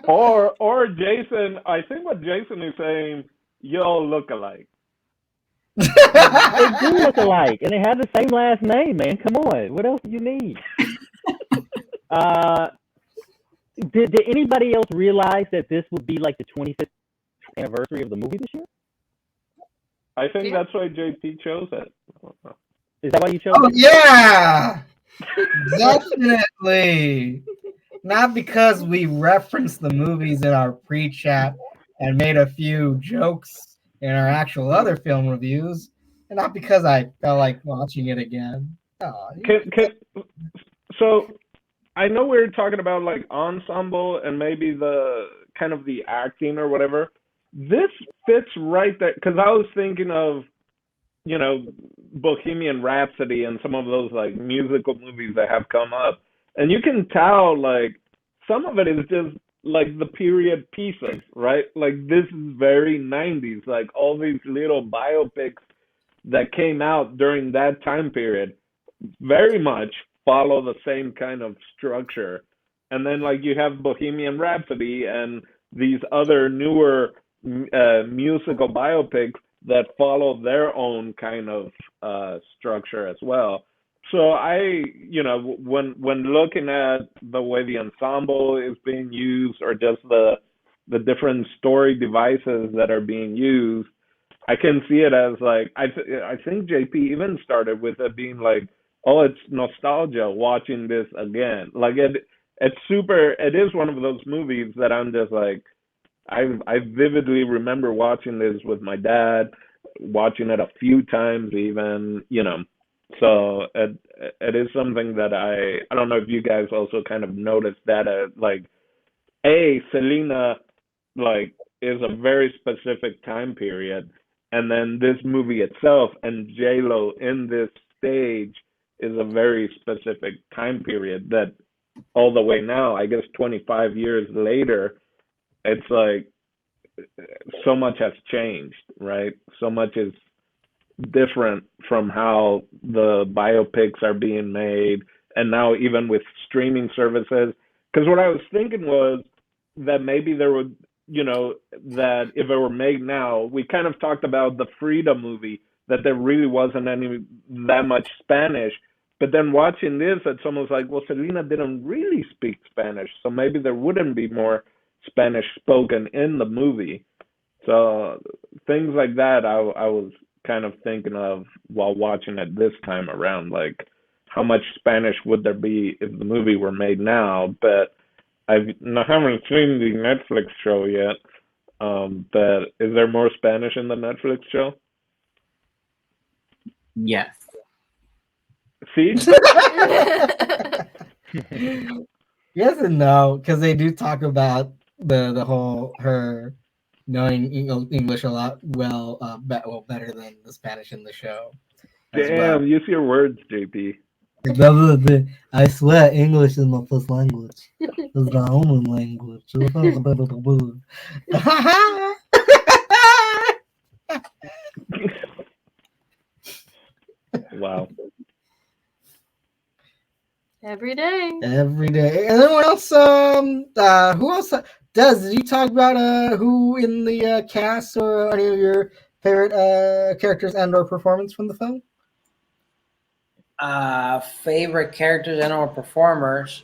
or Jason. I think what Jason is saying, y'all look alike. They do look alike, and they have the same last name, man. Come on, what else do you need? Did anybody else realize that this would be like the 25th anniversary of the movie this year? I think that's why JP chose it. Is that why you chose it? it? Yeah, definitely. Not because we referenced the movies in our pre-chat and made a few jokes in our actual other film reviews, and not because I felt like watching it again. So I know we're talking about like ensemble and maybe the kind of the acting or whatever. This fits right there, because I was thinking of, you know, Bohemian Rhapsody and some of those like musical movies that have come up, and you can tell like some of it is just like the period pieces, right? Like this is very 90s, like all these little biopics that came out during that time period very much follow the same kind of structure. And then like you have Bohemian Rhapsody and these other newer musical biopics that follow their own kind of structure as well. So when looking at the way the ensemble is being used, or just the different story devices that are being used, I can see it as like I think JP even started with it being like, oh, it's nostalgia watching this again. Like it's super. It is one of those movies that I'm just like, I vividly remember watching this with my dad, watching it a few times even, So it is something that I don't know if you guys also kind of noticed that like Selena like is a very specific time period, and then this movie itself and J Lo in this stage is a very specific time period that all the way now, I guess 25 years later, it's like so much has changed, right? So much is different from how the biopics are being made, and now even with streaming services. Because what I was thinking was that maybe there would, that if it were made now, we kind of talked about the Frida movie, that there really wasn't any that much Spanish. But then watching this, it's almost like, well, Selena didn't really speak Spanish, so maybe there wouldn't be more Spanish spoken in the movie. So things like that, I was kind of thinking of while watching it this time around, like how much Spanish would there be if the movie were made now? But I haven't seen the Netflix show yet. But is there more Spanish in the Netflix show? Yes. See? Yes and no, because they do talk about the whole her knowing English a lot better than the Spanish in the show as well. Damn, use your words, JP. I swear English is my first language. It's the home language. Wow. Every day. Every day. And then what else? Who else? Did you talk about who in the cast or any of your favorite characters and/or performance from the film? Favorite characters and or performers.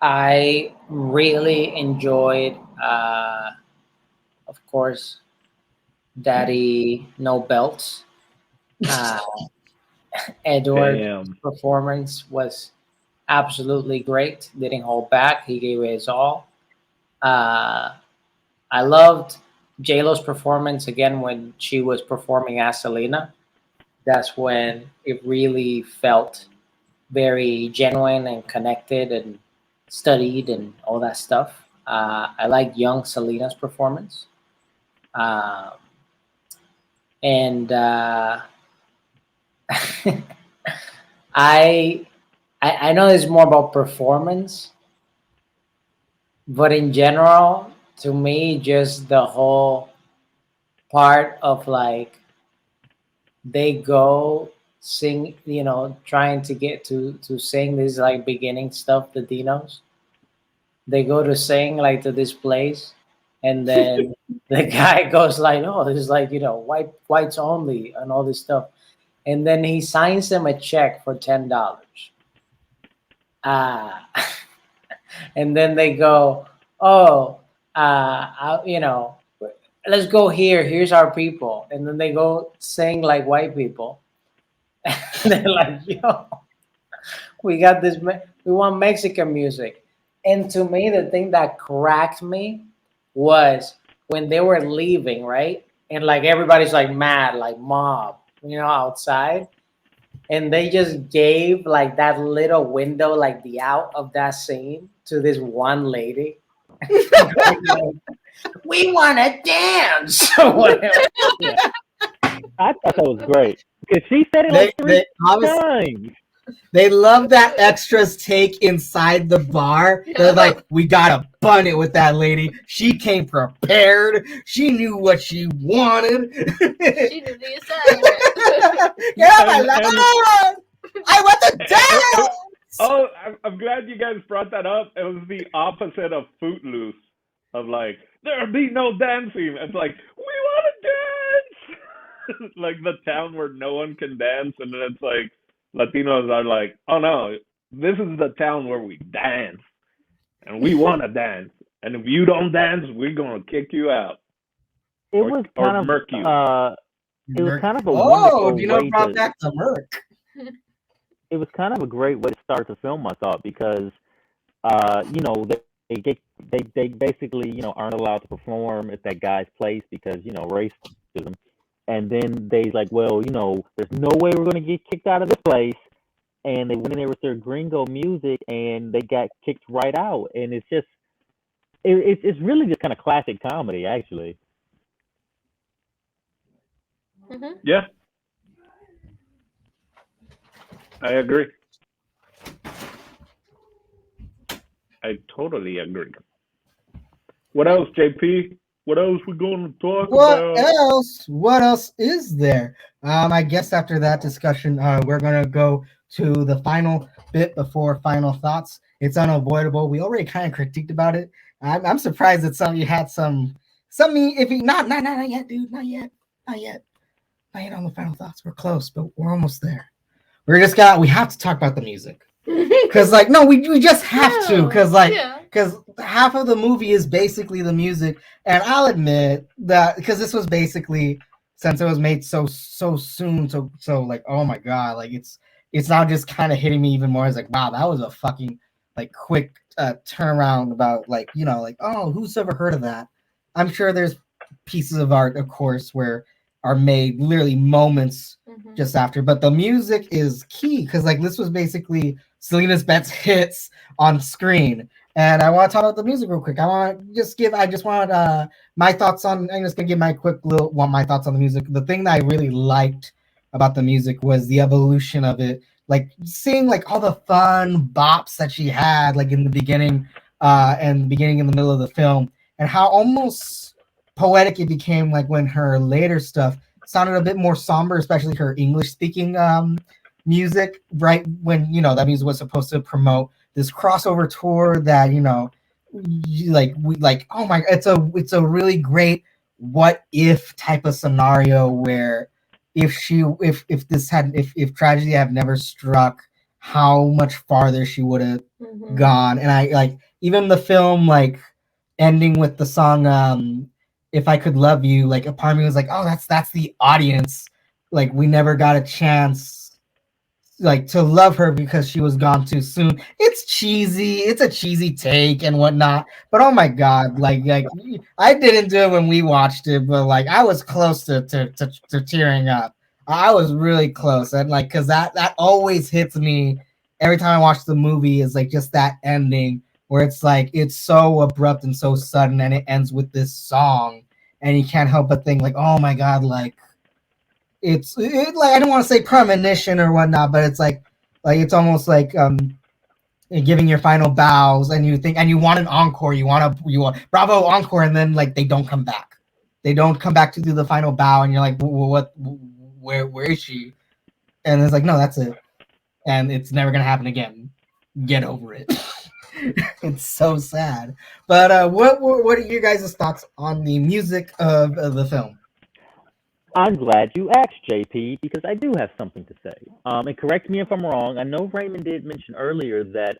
I really enjoyed, of course, Daddy No Belts. Uh, Edward's Damn. performance was absolutely great. Didn't hold back. He gave it his all. I loved JLo's performance again when she was performing as Selena. That's when it really felt very genuine and connected and studied and all that stuff. I like young Selena's performance. Um, and I, I know it's more about performance, but in general, to me, just the whole part of like they go sing, trying to get to sing this like beginning stuff, the Dinos. They go to sing like to this place, and then the guy goes like, "Oh, this is like whites only and all this stuff," and then he signs them a check for $10. Ah, and then they go, "Oh, let's go here. Here's our people," and then they go sing like white people. They're like, "Yo, we got this. We want Mexican music." And to me, the thing that cracked me was when they were leaving, right? And like everybody's like mad, like mob, outside. And they just gave like that little window, like the out of that scene to this one lady. We want to dance or whatever. Yeah. I thought that was great because she said it like three times. They love that extras take inside the bar. They're like, we gotta bun it with that lady. She came prepared. She knew what she wanted. She knew the assignment. Yeah, my lord! I want to dance! Oh, I'm glad you guys brought that up. It was the opposite of Footloose. of like there'll be no dancing. It's like we want to dance, like the town where no one can dance, and then it's like Latinos are like, oh no, this is the town where we dance, and we want to dance, and if you don't dance, we're gonna kick you out It was kind or of murk you. it was kind of a Oh, wonderful Dino way brought to. back the Merc. It was kind of a great way to start the film, I thought, because you know, they get they basically, you know, aren't allowed to perform at that guy's place because, you know, racism. And then they like, well, you know, there's no way we're gonna get kicked out of this place. And they went in there with their gringo music and they got kicked right out. And it's just it's really just kind of classic comedy, actually. Hmm. Yeah, I agree. I totally agree. What else, JP? What else we going to talk What about? else? What else is there? I guess after that discussion, we're gonna go to the final bit before final thoughts. It's unavoidable. We already kind of critiqued about it. I'm surprised that some of you had some if you not yet, dude, not yet on the final thoughts. We're close, but we're almost there. We have to talk about the music. Because like no, we just have to because because half of the movie is basically the music, and I'll admit that because this was basically since it was made so soon, so like oh my god, like it's now just kind of hitting me even more. It's like wow, that was a fucking like quick turnaround about like you know like oh who's ever heard of that? I'm sure there's pieces of art, of course, where are made literally moments just after, but the music is key because like this was basically Selena's best hits on screen. And I want to talk about the music real quick. I just want my thoughts on. I'm just gonna give my quick little my thoughts on the music. The thing that I really liked about the music was the evolution of it. Like seeing like all the fun bops that she had, like in the beginning, and the beginning and the middle of the film, and how almost poetic it became. Like when her later stuff sounded a bit more somber, especially her English speaking music, right when you know that music was supposed to promote this crossover tour that you know we like oh my it's a really great what if type of scenario where if this had if tragedy had never struck how much farther she would have gone. And I like even the film like ending with the song if I could love you, like a part of me was like oh that's the audience, like we never got a chance like to love her because she was gone too soon. It's cheesy, it's a cheesy take and whatnot, but oh my god, like I didn't do it when we watched it, but like I was close to tearing up. I was really close, and like because that always hits me every time I watch the movie is like just that ending where it's like it's so abrupt and so sudden, and it ends with this song, and you can't help but think like oh my god, like like I don't want to say premonition or whatnot, but it's like it's almost like giving your final bows, and you think and you want an encore, you want bravo encore, and then like they don't come back, to do the final bow, and you're like what where is she? And it's like no, that's it, and it's never gonna happen again. Get over it. It's so sad. But what are you guys' thoughts on the music of the film? I'm glad you asked, JP, because I do have something to say. And correct me if I'm wrong. I know Raymond did mention earlier that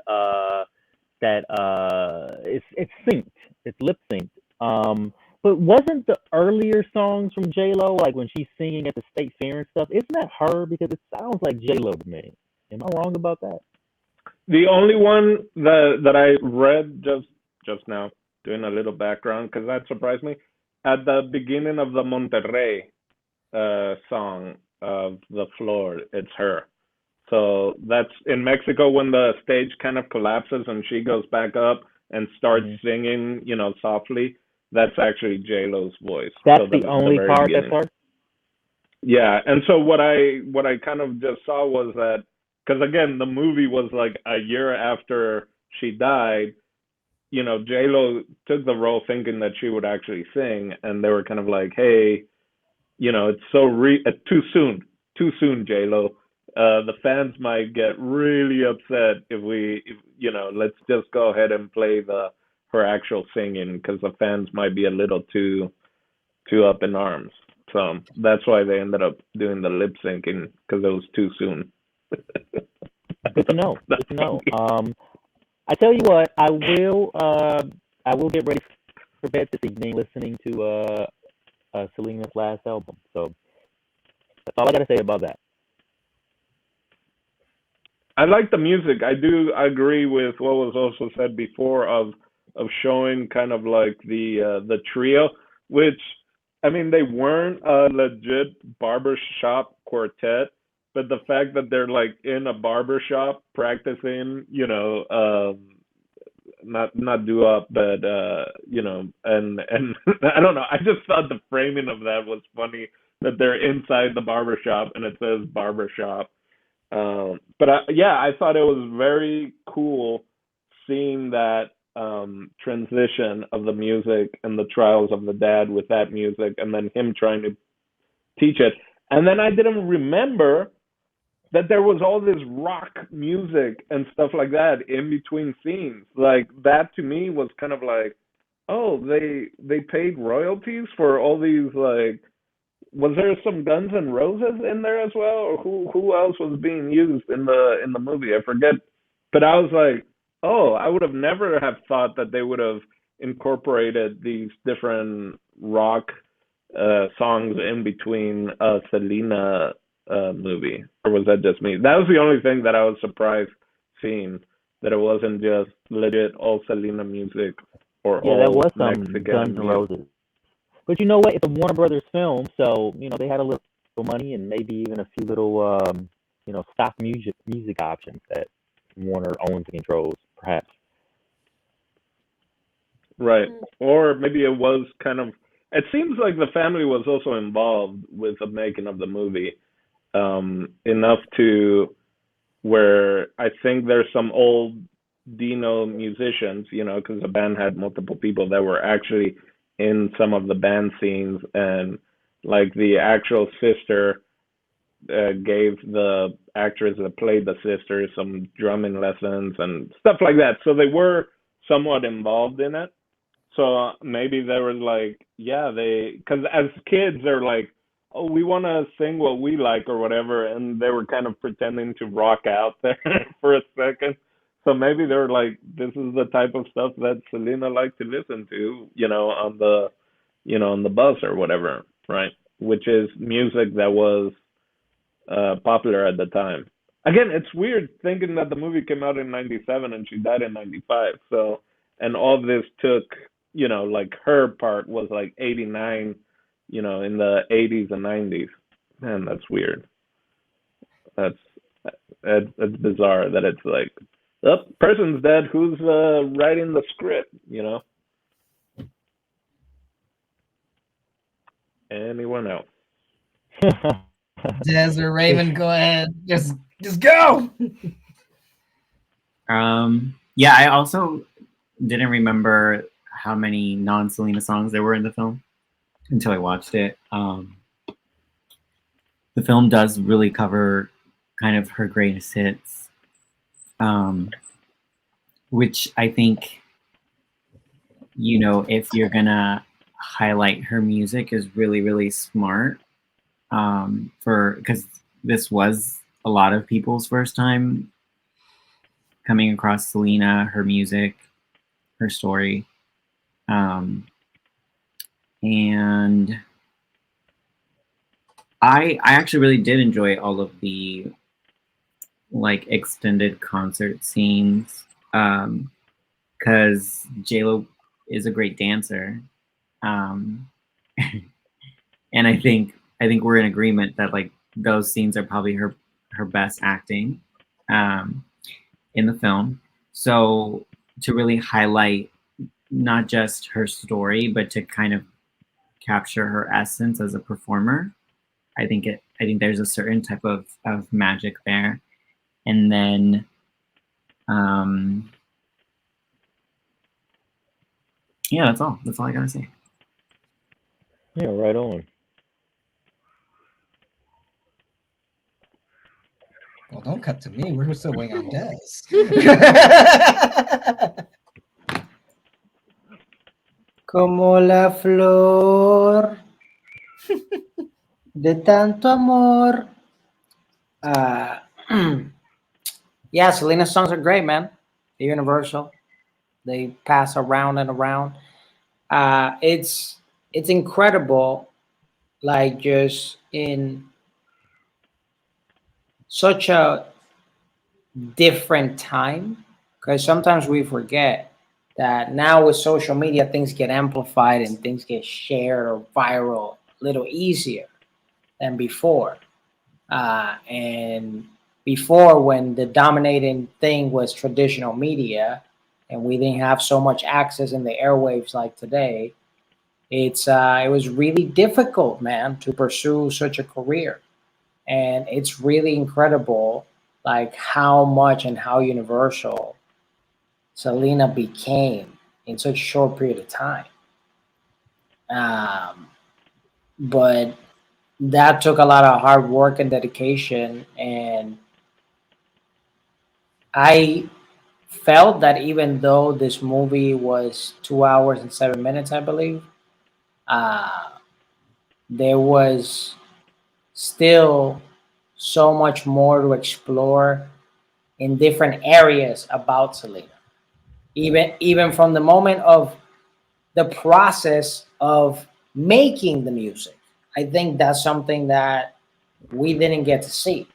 it's synced, it's lip synced. But wasn't the earlier songs from J Lo like when she's singing at the state fair and stuff? Isn't that her? Because it sounds like J Lo to me. Am I wrong about that? The only one that I read just now, doing a little background because that surprised me, at the beginning of the Monterrey song of the floor, it's her. So that's in Mexico when the stage kind of collapses and she goes back up and starts singing, you know, softly. That's actually J Lo's voice. That's So the only very part beginning. that's her. Yeah, and so what I kind of just saw was that because again the movie was like a year after she died, you know, J Lo took the role thinking that she would actually sing, and they were kind of like, hey, you know, it's too soon, J Lo. The fans might get really upset if you know, let's just go ahead and play the her actual singing because the fans might be a little too up in arms. So that's why they ended up doing the lip syncing because it was too soon. Good to know. Good to know. I tell you what, I will get ready for bed this evening listening to Selena's last album. So that's all I gotta say about that. I like the music. I do agree with what was also said before of showing kind of like the trio, which I mean they weren't a legit barbershop quartet, but the fact that they're like in a barbershop practicing, not do up, but and I don't know. I just thought the framing of that was funny that they're inside the barbershop and it says barbershop. But I thought it was very cool seeing that transition of the music and the trials of the dad with that music, and then him trying to teach it. And then I didn't remember that there was all this rock music and stuff like that in between scenes. Like that to me was kind of like, oh, they paid royalties for all these like. Was there some Guns N' Roses in there as well, or who else was being used in the movie? I forget, but I was like, oh, I would have never have thought that they would have incorporated these different rock songs in between a Selena movie, or was that just me? That was the only thing that I was surprised seeing, that it wasn't just legit all Selena music or Yeah, all that was some Mexican Guns N' music. Roses. But you know what? It's a Warner Brothers film, so they had a little money and maybe even a few little stock music options that Warner owns and controls, perhaps. Right. Or maybe it was kind of, it seems like the family was also involved with the making of the movie, enough to where I think there's some old Dino musicians, because the band had multiple people that were actually in some of the band scenes, and like the actual sister gave the actress that played the sister some drumming lessons and stuff like that. So they were somewhat involved in it. So maybe they were like, yeah, because as kids, they're like, oh, we want to sing what we like or whatever. And they were kind of pretending to rock out there for a second. So maybe they were like, this is the type of stuff that Selena liked to listen to, on the bus or whatever, right? Which is music that was popular at the time. Again, it's weird thinking that the movie came out in '97 and she died in '95. So, and all this took, like her part was like '89, in the '80s and '90s. Man, that's weird. That's that's bizarre that it's like, the person's dead. Who's writing the script? Anyone else? Des or Raven, go ahead. Just go. Yeah, I also didn't remember how many non-Selena songs there were in the film until I watched it. The film does really cover kind of her greatest hits, which I think, if you're gonna highlight her music, is really, really smart, because this was a lot of people's first time coming across Selena, her music, her story. And I actually really did enjoy all of the like extended concert scenes, because J-Lo is a great dancer, and I think we're in agreement that like those scenes are probably her best acting in the film. So to really highlight not just her story, but to kind of capture her essence as a performer, I think there's a certain type of magic there. And then yeah, that's all I gotta say. Yeah, right on. Well, don't cut to me. We're still waiting on Des. Como la flor de tanto amor. Uh, yeah, Selena's songs are great, man. They're universal. They pass around and around. It's incredible, like just in such a different time, because sometimes we forget that now with social media things get amplified and things get shared or viral a little easier than before. And before, when the dominating thing was traditional media and we didn't have so much access in the airwaves like today, it was really difficult, man, to pursue such a career. And it's really incredible, like how much and how universal Selena became in such a short period of time. Um, but that took a lot of hard work and dedication. And I felt that even though this movie was 2 hours and 7 minutes, I believe, uh, there was still so much more to explore in different areas about Selena. Even from the moment of the process of making the music, I think that's something that we didn't get to see,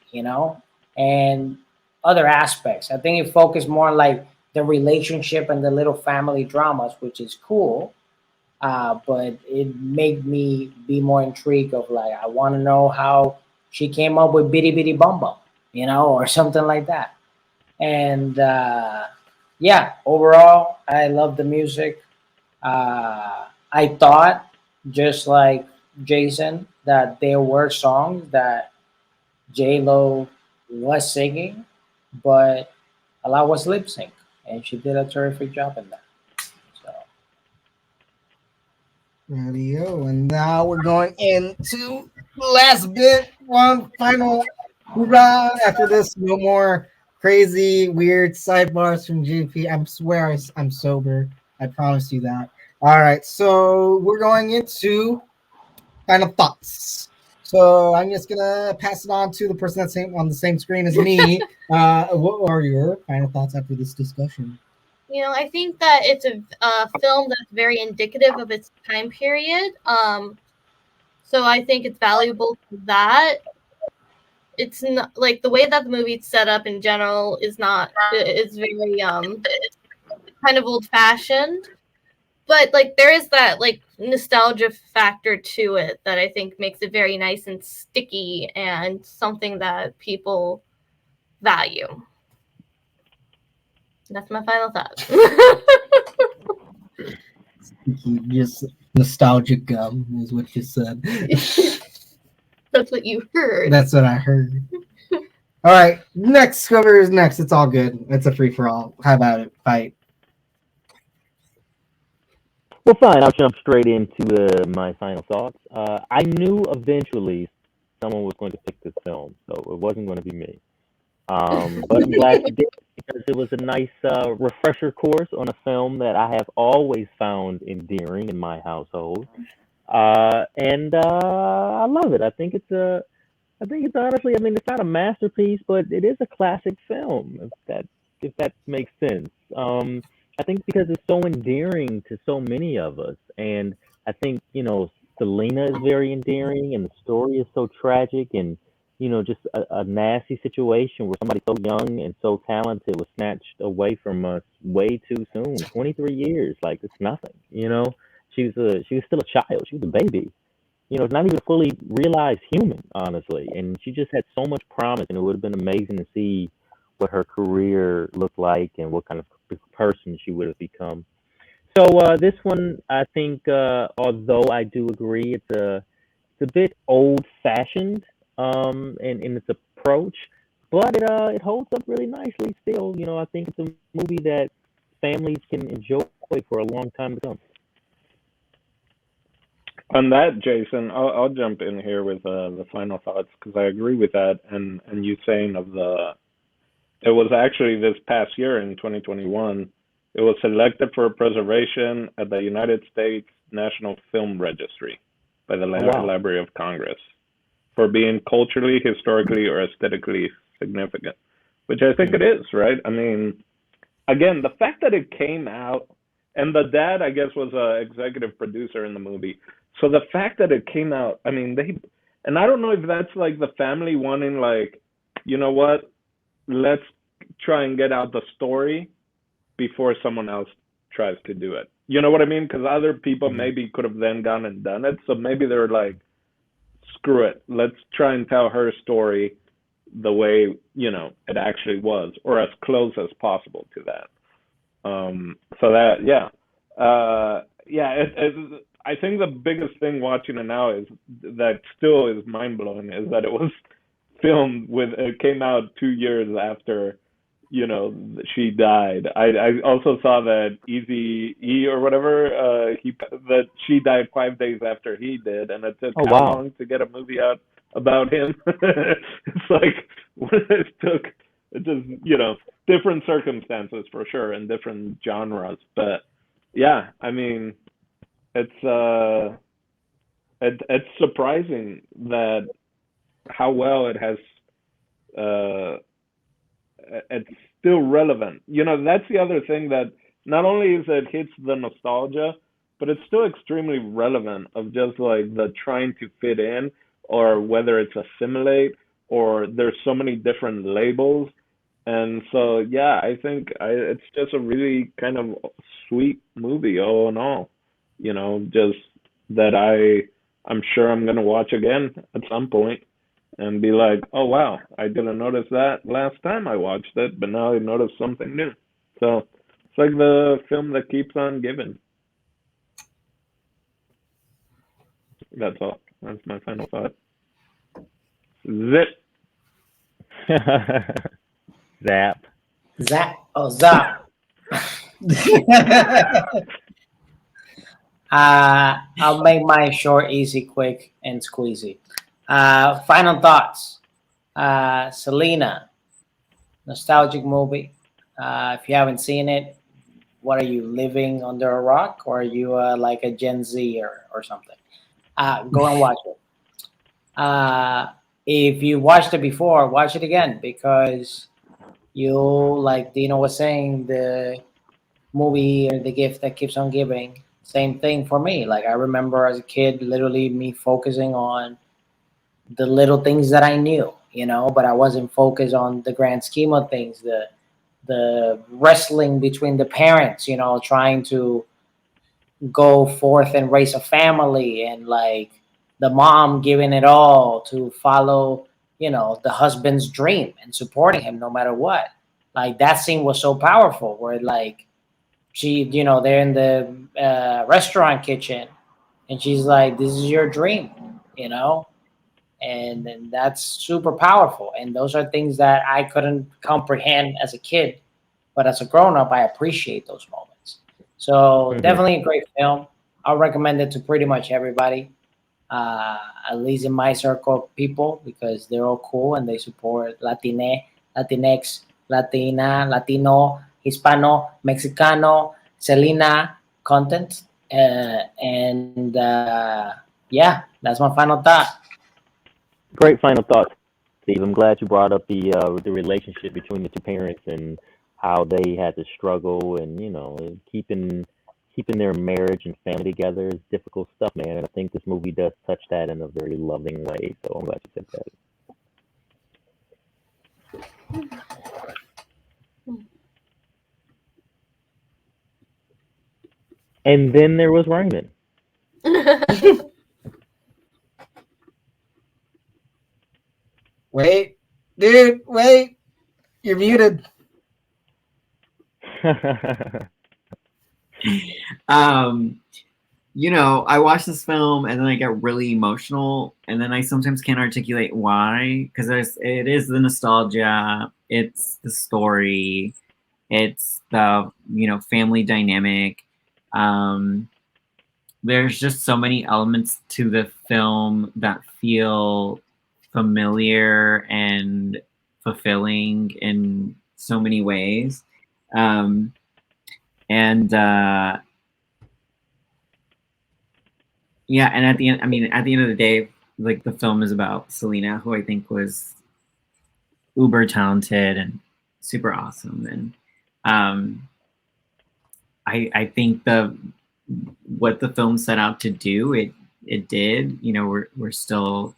and other aspects. I think it focused more on like the relationship and the little family dramas, which is cool. But it made me be more intrigued of like I want to know how she came up with Bitty Bitty Bum Bum, or something like that. And yeah, overall, I love the music. I thought, just like Jason, that there were songs that J Lo was singing, but a lot was lip sync, and she did a terrific job in that. So Radio, and now we're going into the last bit, one final hoorah. After this, no more crazy, weird sidebars from JP. I swear I'm sober. I promise you that. All right, so we're going into final thoughts. So I'm just gonna pass it on to the person that's on the same screen as me. What are your final thoughts after this discussion? I think that it's a film that's very indicative of its time period. So I think it's valuable for that. It's not like the way that the movie's set up in general is not. It's very kind of old fashioned, but like there is that like nostalgia factor to it that I think makes it very nice and sticky and something that people value. That's my final thought. Just nostalgic gum is what you said. That's what you heard. That's what I heard. All right, next. Whoever is next, it's all good. It's a free for all. How about it? Fight. Well, fine. I'll jump straight into my final thoughts. I knew eventually someone was going to pick this film, so it wasn't going to be me. But I'm glad you did because it was a nice refresher course on a film that I have always found endearing in my household, and I love it. I think it's honestly, I mean, it's not a masterpiece, but it is a classic film. If that makes sense. I think because it's so endearing to so many of us, and I think Selena is very endearing, and the story is so tragic, and just a nasty situation where somebody so young and so talented was snatched away from us way too soon. 23 years, like it's nothing. She was still a child. She was a baby. Not even a fully realized human, honestly. And she just had so much promise, and it would have been amazing to see what her career looked like and what kind of person she would have become. So this one, I think, although I do agree, it's a bit old fashioned in its approach, but it holds up really nicely still. I think it's a movie that families can enjoy for a long time to come. On that, Jason, I'll jump in here with the final thoughts because I agree with that, and you saying of the it was actually this past year in 2021 It was selected for preservation at the United States National Film Registry by the Wow. Library of Congress for being culturally, historically, or aesthetically significant, which I think it is, right? I mean, again, the fact that it came out, and the dad, I guess, was a executive producer in the movie. So the fact that it came out, I mean, and I don't know if that's like the family wanting, like, you know what, let's try and get out the story before someone else tries to do it. You know what I mean? Because other people maybe could have then gone and done it. So maybe they're like, screw it, let's try and tell her story the way it actually was, or as close as possible to that. So that, yeah, I think the biggest thing watching it now is that still is mind blowing is that it was filmed it came out 2 years after she died. I also saw that Easy E or whatever that she died 5 days after he did, and it took Oh, how wow. long to get a movie out about him? It's like it took just different circumstances for sure and different genres, but yeah, I mean it's it's surprising that how well it has it's still relevant. That's the other thing, that not only is it hits the nostalgia, but it's still extremely relevant of just like the trying to fit in, or whether it's assimilate, or there's so many different labels. And so, yeah, I think it's just a really kind of sweet movie all in all. Just that I'm sure I'm gonna watch again at some point and be like, oh wow, I didn't notice that last time I watched it, but now I noticed something new. So it's like the film that keeps on giving. That's all. That's my final thought. Zip. Zap. Zap. I'll make mine short, easy, quick, and squeezy. Final thoughts. Selena, nostalgic movie. If you haven't seen it, what are you, living under a rock, or are you like a Gen Z or something? Go and watch it. If you watched it before, watch it again, because like Dino was saying, the movie or the gift that keeps on giving. Same thing for me. Like, I remember as a kid, literally me focusing on the little things that I knew, but I wasn't focused on the grand scheme of things. The wrestling between the parents, trying to go forth and raise a family, and like the mom giving it all to follow, the husband's dream and supporting him no matter what. Like, that scene was so powerful, where like she, they're in the restaurant kitchen, and she's like, this is your dream, and that's super powerful. And those are things that I couldn't comprehend as a kid, but as a grown-up, I appreciate those moments. So definitely a great film. I'll recommend it to pretty much everybody, at least in my circle of people, because they're all cool and they support Latinx, Latina, Latino, Hispano, Mexicano, Selena content. And yeah, that's my final thought. Great final thoughts, Steve. I'm glad you brought up the relationship between the two parents and how they had to struggle, and keeping their marriage and family together is difficult stuff, man. And I think this movie does touch that in a very loving way. So I'm glad you said that. And then there was Raymond. Wait, dude, wait. You're muted. I watch this film and then I get really emotional, and then I sometimes can't articulate why, because it is the nostalgia, it's the story, it's the family dynamic. There's just so many elements to the film that feel familiar and fulfilling in so many ways. And yeah, and at the end, I mean, at the end of the day, like the film is about Selena, who I think was uber talented and super awesome. And I think what the film set out to do, it did. You know, we're still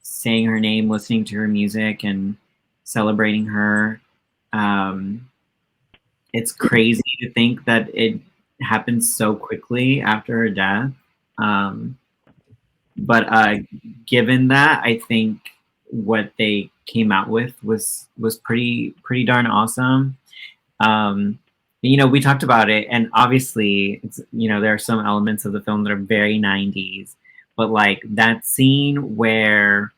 saying her name, listening to her music, and celebrating her. It's crazy to think that it happened so quickly after her death. But given that, I think what they came out with was pretty darn awesome. You know, we talked about it, and obviously, it's, you know, there are some elements of the film that are very 90s, but like that scene where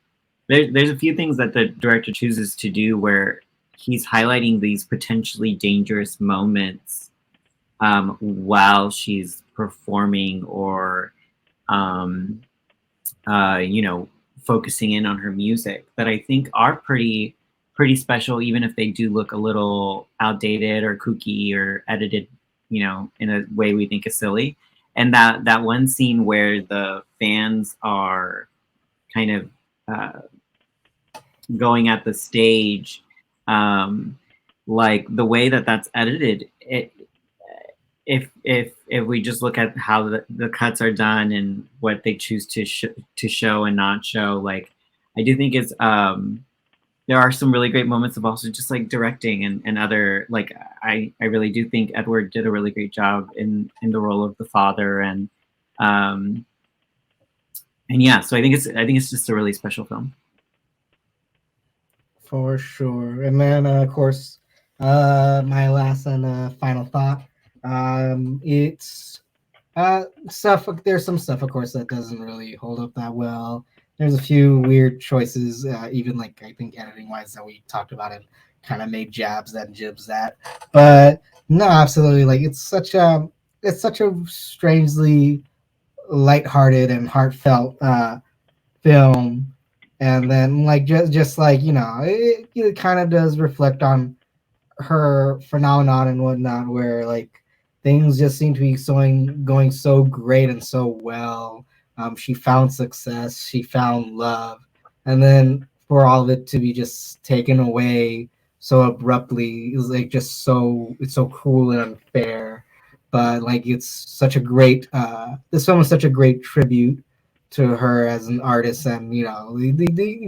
there's a few things that the director chooses to do where he's highlighting these potentially dangerous moments while she's performing or you know, focusing in on her music that I think are pretty special, even if they do look a little outdated or kooky or edited, you know, in a way we think is silly. And that one scene where the fans are kind of going at the stage, like the way that that's edited, if we just look at how the cuts are done and what they choose to show and not show, like I do think it's there are some really great moments of also just like directing and other, like I really do think Edward did a really great job in the role of the father, and yeah, so I think it's just a really special film. For sure. And then, of course, my last and final thought. It's stuff. There's some stuff, of course, that doesn't really hold up that well. There's a few weird choices, even like I think editing wise that we talked about and kind of made jabs and jibs at. But no, absolutely, like it's such a strangely lighthearted and heartfelt film, and then like just like it kind of does reflect on her phenomenon and whatnot, where like things just seem to be going so great and so well. She found success, she found love, and then for all of it to be just taken away so abruptly is like just it's so cruel and unfair. But like it's such a great this film is such a great tribute to her as an artist, and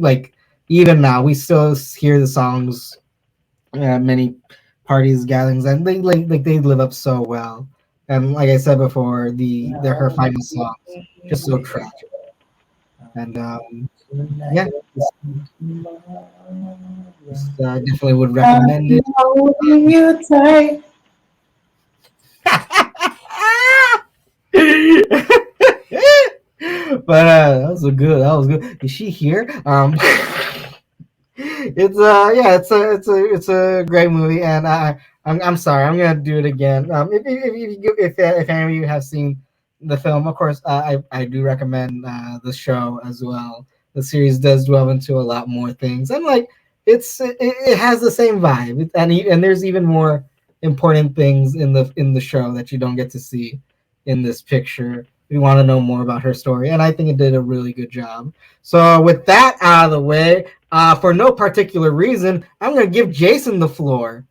like even now we still hear the songs many parties, gatherings, and they live up so well. And like I said before, the her final song just so tragic. And yeah, definitely would recommend it. But that was good. That was good. Is she here? It's yeah, it's a great movie, and I'm sorry, I'm gonna do it again. If any of you have seen the film, of course, I do recommend the show as well. The series does delve into a lot more things, and like it has the same vibe, and there's even more important things in the show that you don't get to see in this picture. We want to know more about her story, and I think it did a really good job. So with that out of the way, for no particular reason, I'm going to give Jason the floor.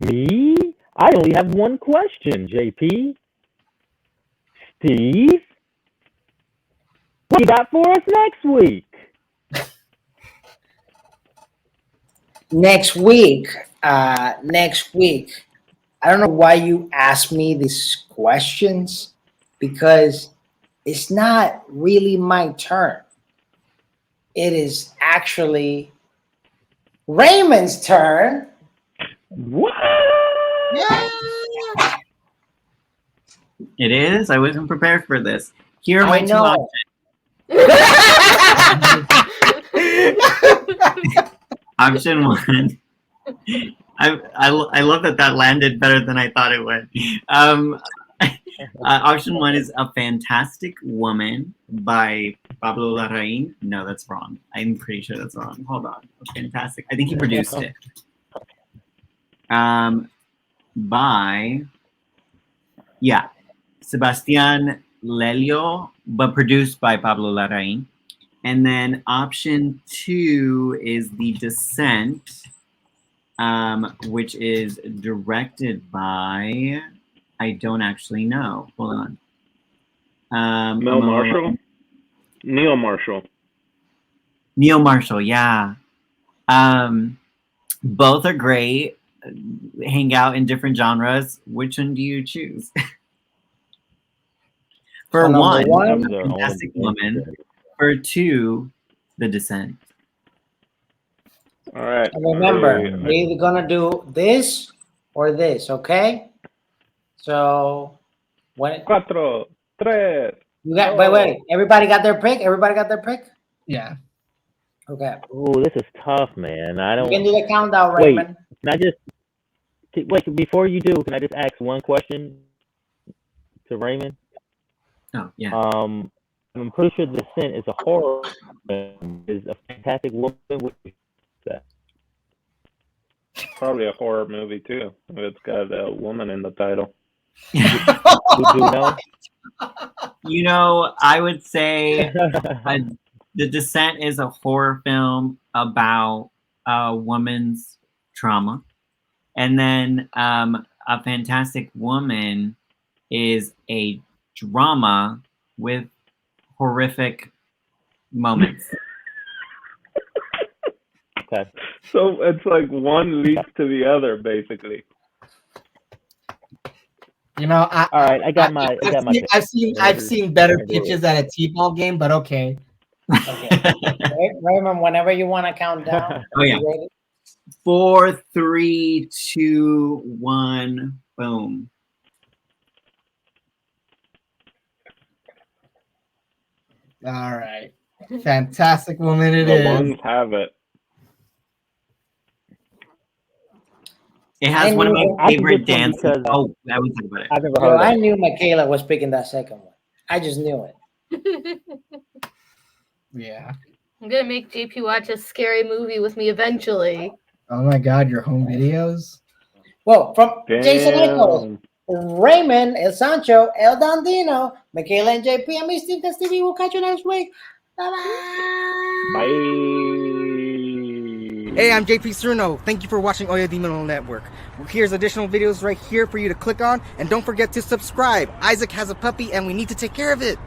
Me? I only have one question, JP. Steve? What you got for us next week? Next week, I don't know why you asked me these questions, because it's not really my turn. It is actually Raymond's turn. What? Yeah. It is. I wasn't prepared for this. Here are my two options. Option one. I love that landed better than I thought it would. Option one is A Fantastic Woman by Pablo Larraín. No, that's wrong. I'm pretty sure that's wrong. Hold on. Fantastic. I think he produced it. by, Sebastián Lelio, but produced by Pablo Larraín. And then option 2 is The Descent, which is directed by, I don't actually know. Hold on. Neil Marshall. Neil Marshall, yeah. Both are great. Hang out in different genres. Which one do you choose? For number one, Those are all Fantastic interesting. Woman. For 2, The Descent. All right. And remember, we're either gonna do this or this, okay? So when Cuatro, tres. you got, wait, everybody got their pick? Everybody got their pick? Yeah. Okay. Ooh, this is tough, man. I You don't. can do the countdown, Wait. Raymond. Can I just wait before you do? Can I just ask one question to Raymond? Oh, yeah. I'm pretty sure The Descent is a horror film. Is a Fantastic Woman? What is that? Probably a horror movie too. It's got a woman in the title. You do know? You know, I would say The Descent is a horror film about a woman's trauma. And then A Fantastic Woman is a drama with horrific moments. Okay. So it's like one leads to the other, basically. You know, All right, I got my pick. I've seen better pitches at a T-ball game, but okay. Raymond, whenever you want to count down. Oh, yeah. You ready? 4, 3, 2, 1, boom. All right. Fantastic Woman it The is. ones have it. It has one of my I favorite picked this one dances. because, Oh, I was talking about it. I've never Yo, heard I of it. knew Michaela was picking that second one. I just knew it. Yeah. I'm gonna make JP watch a scary movie with me eventually. Oh my God, your home videos. Well, from Jason Echoes, Damn. Raymond, El Sancho, El Dandino, Michaela and JP, and me, Steve Stevie. We'll catch you next week. Bye-bye. Bye. Hey, I'm JP Cerno. Thank you for watching Oya Dimelo Network. Here's additional videos right here for you to click on, and don't forget to subscribe. Isaac has a puppy, and we need to take care of it.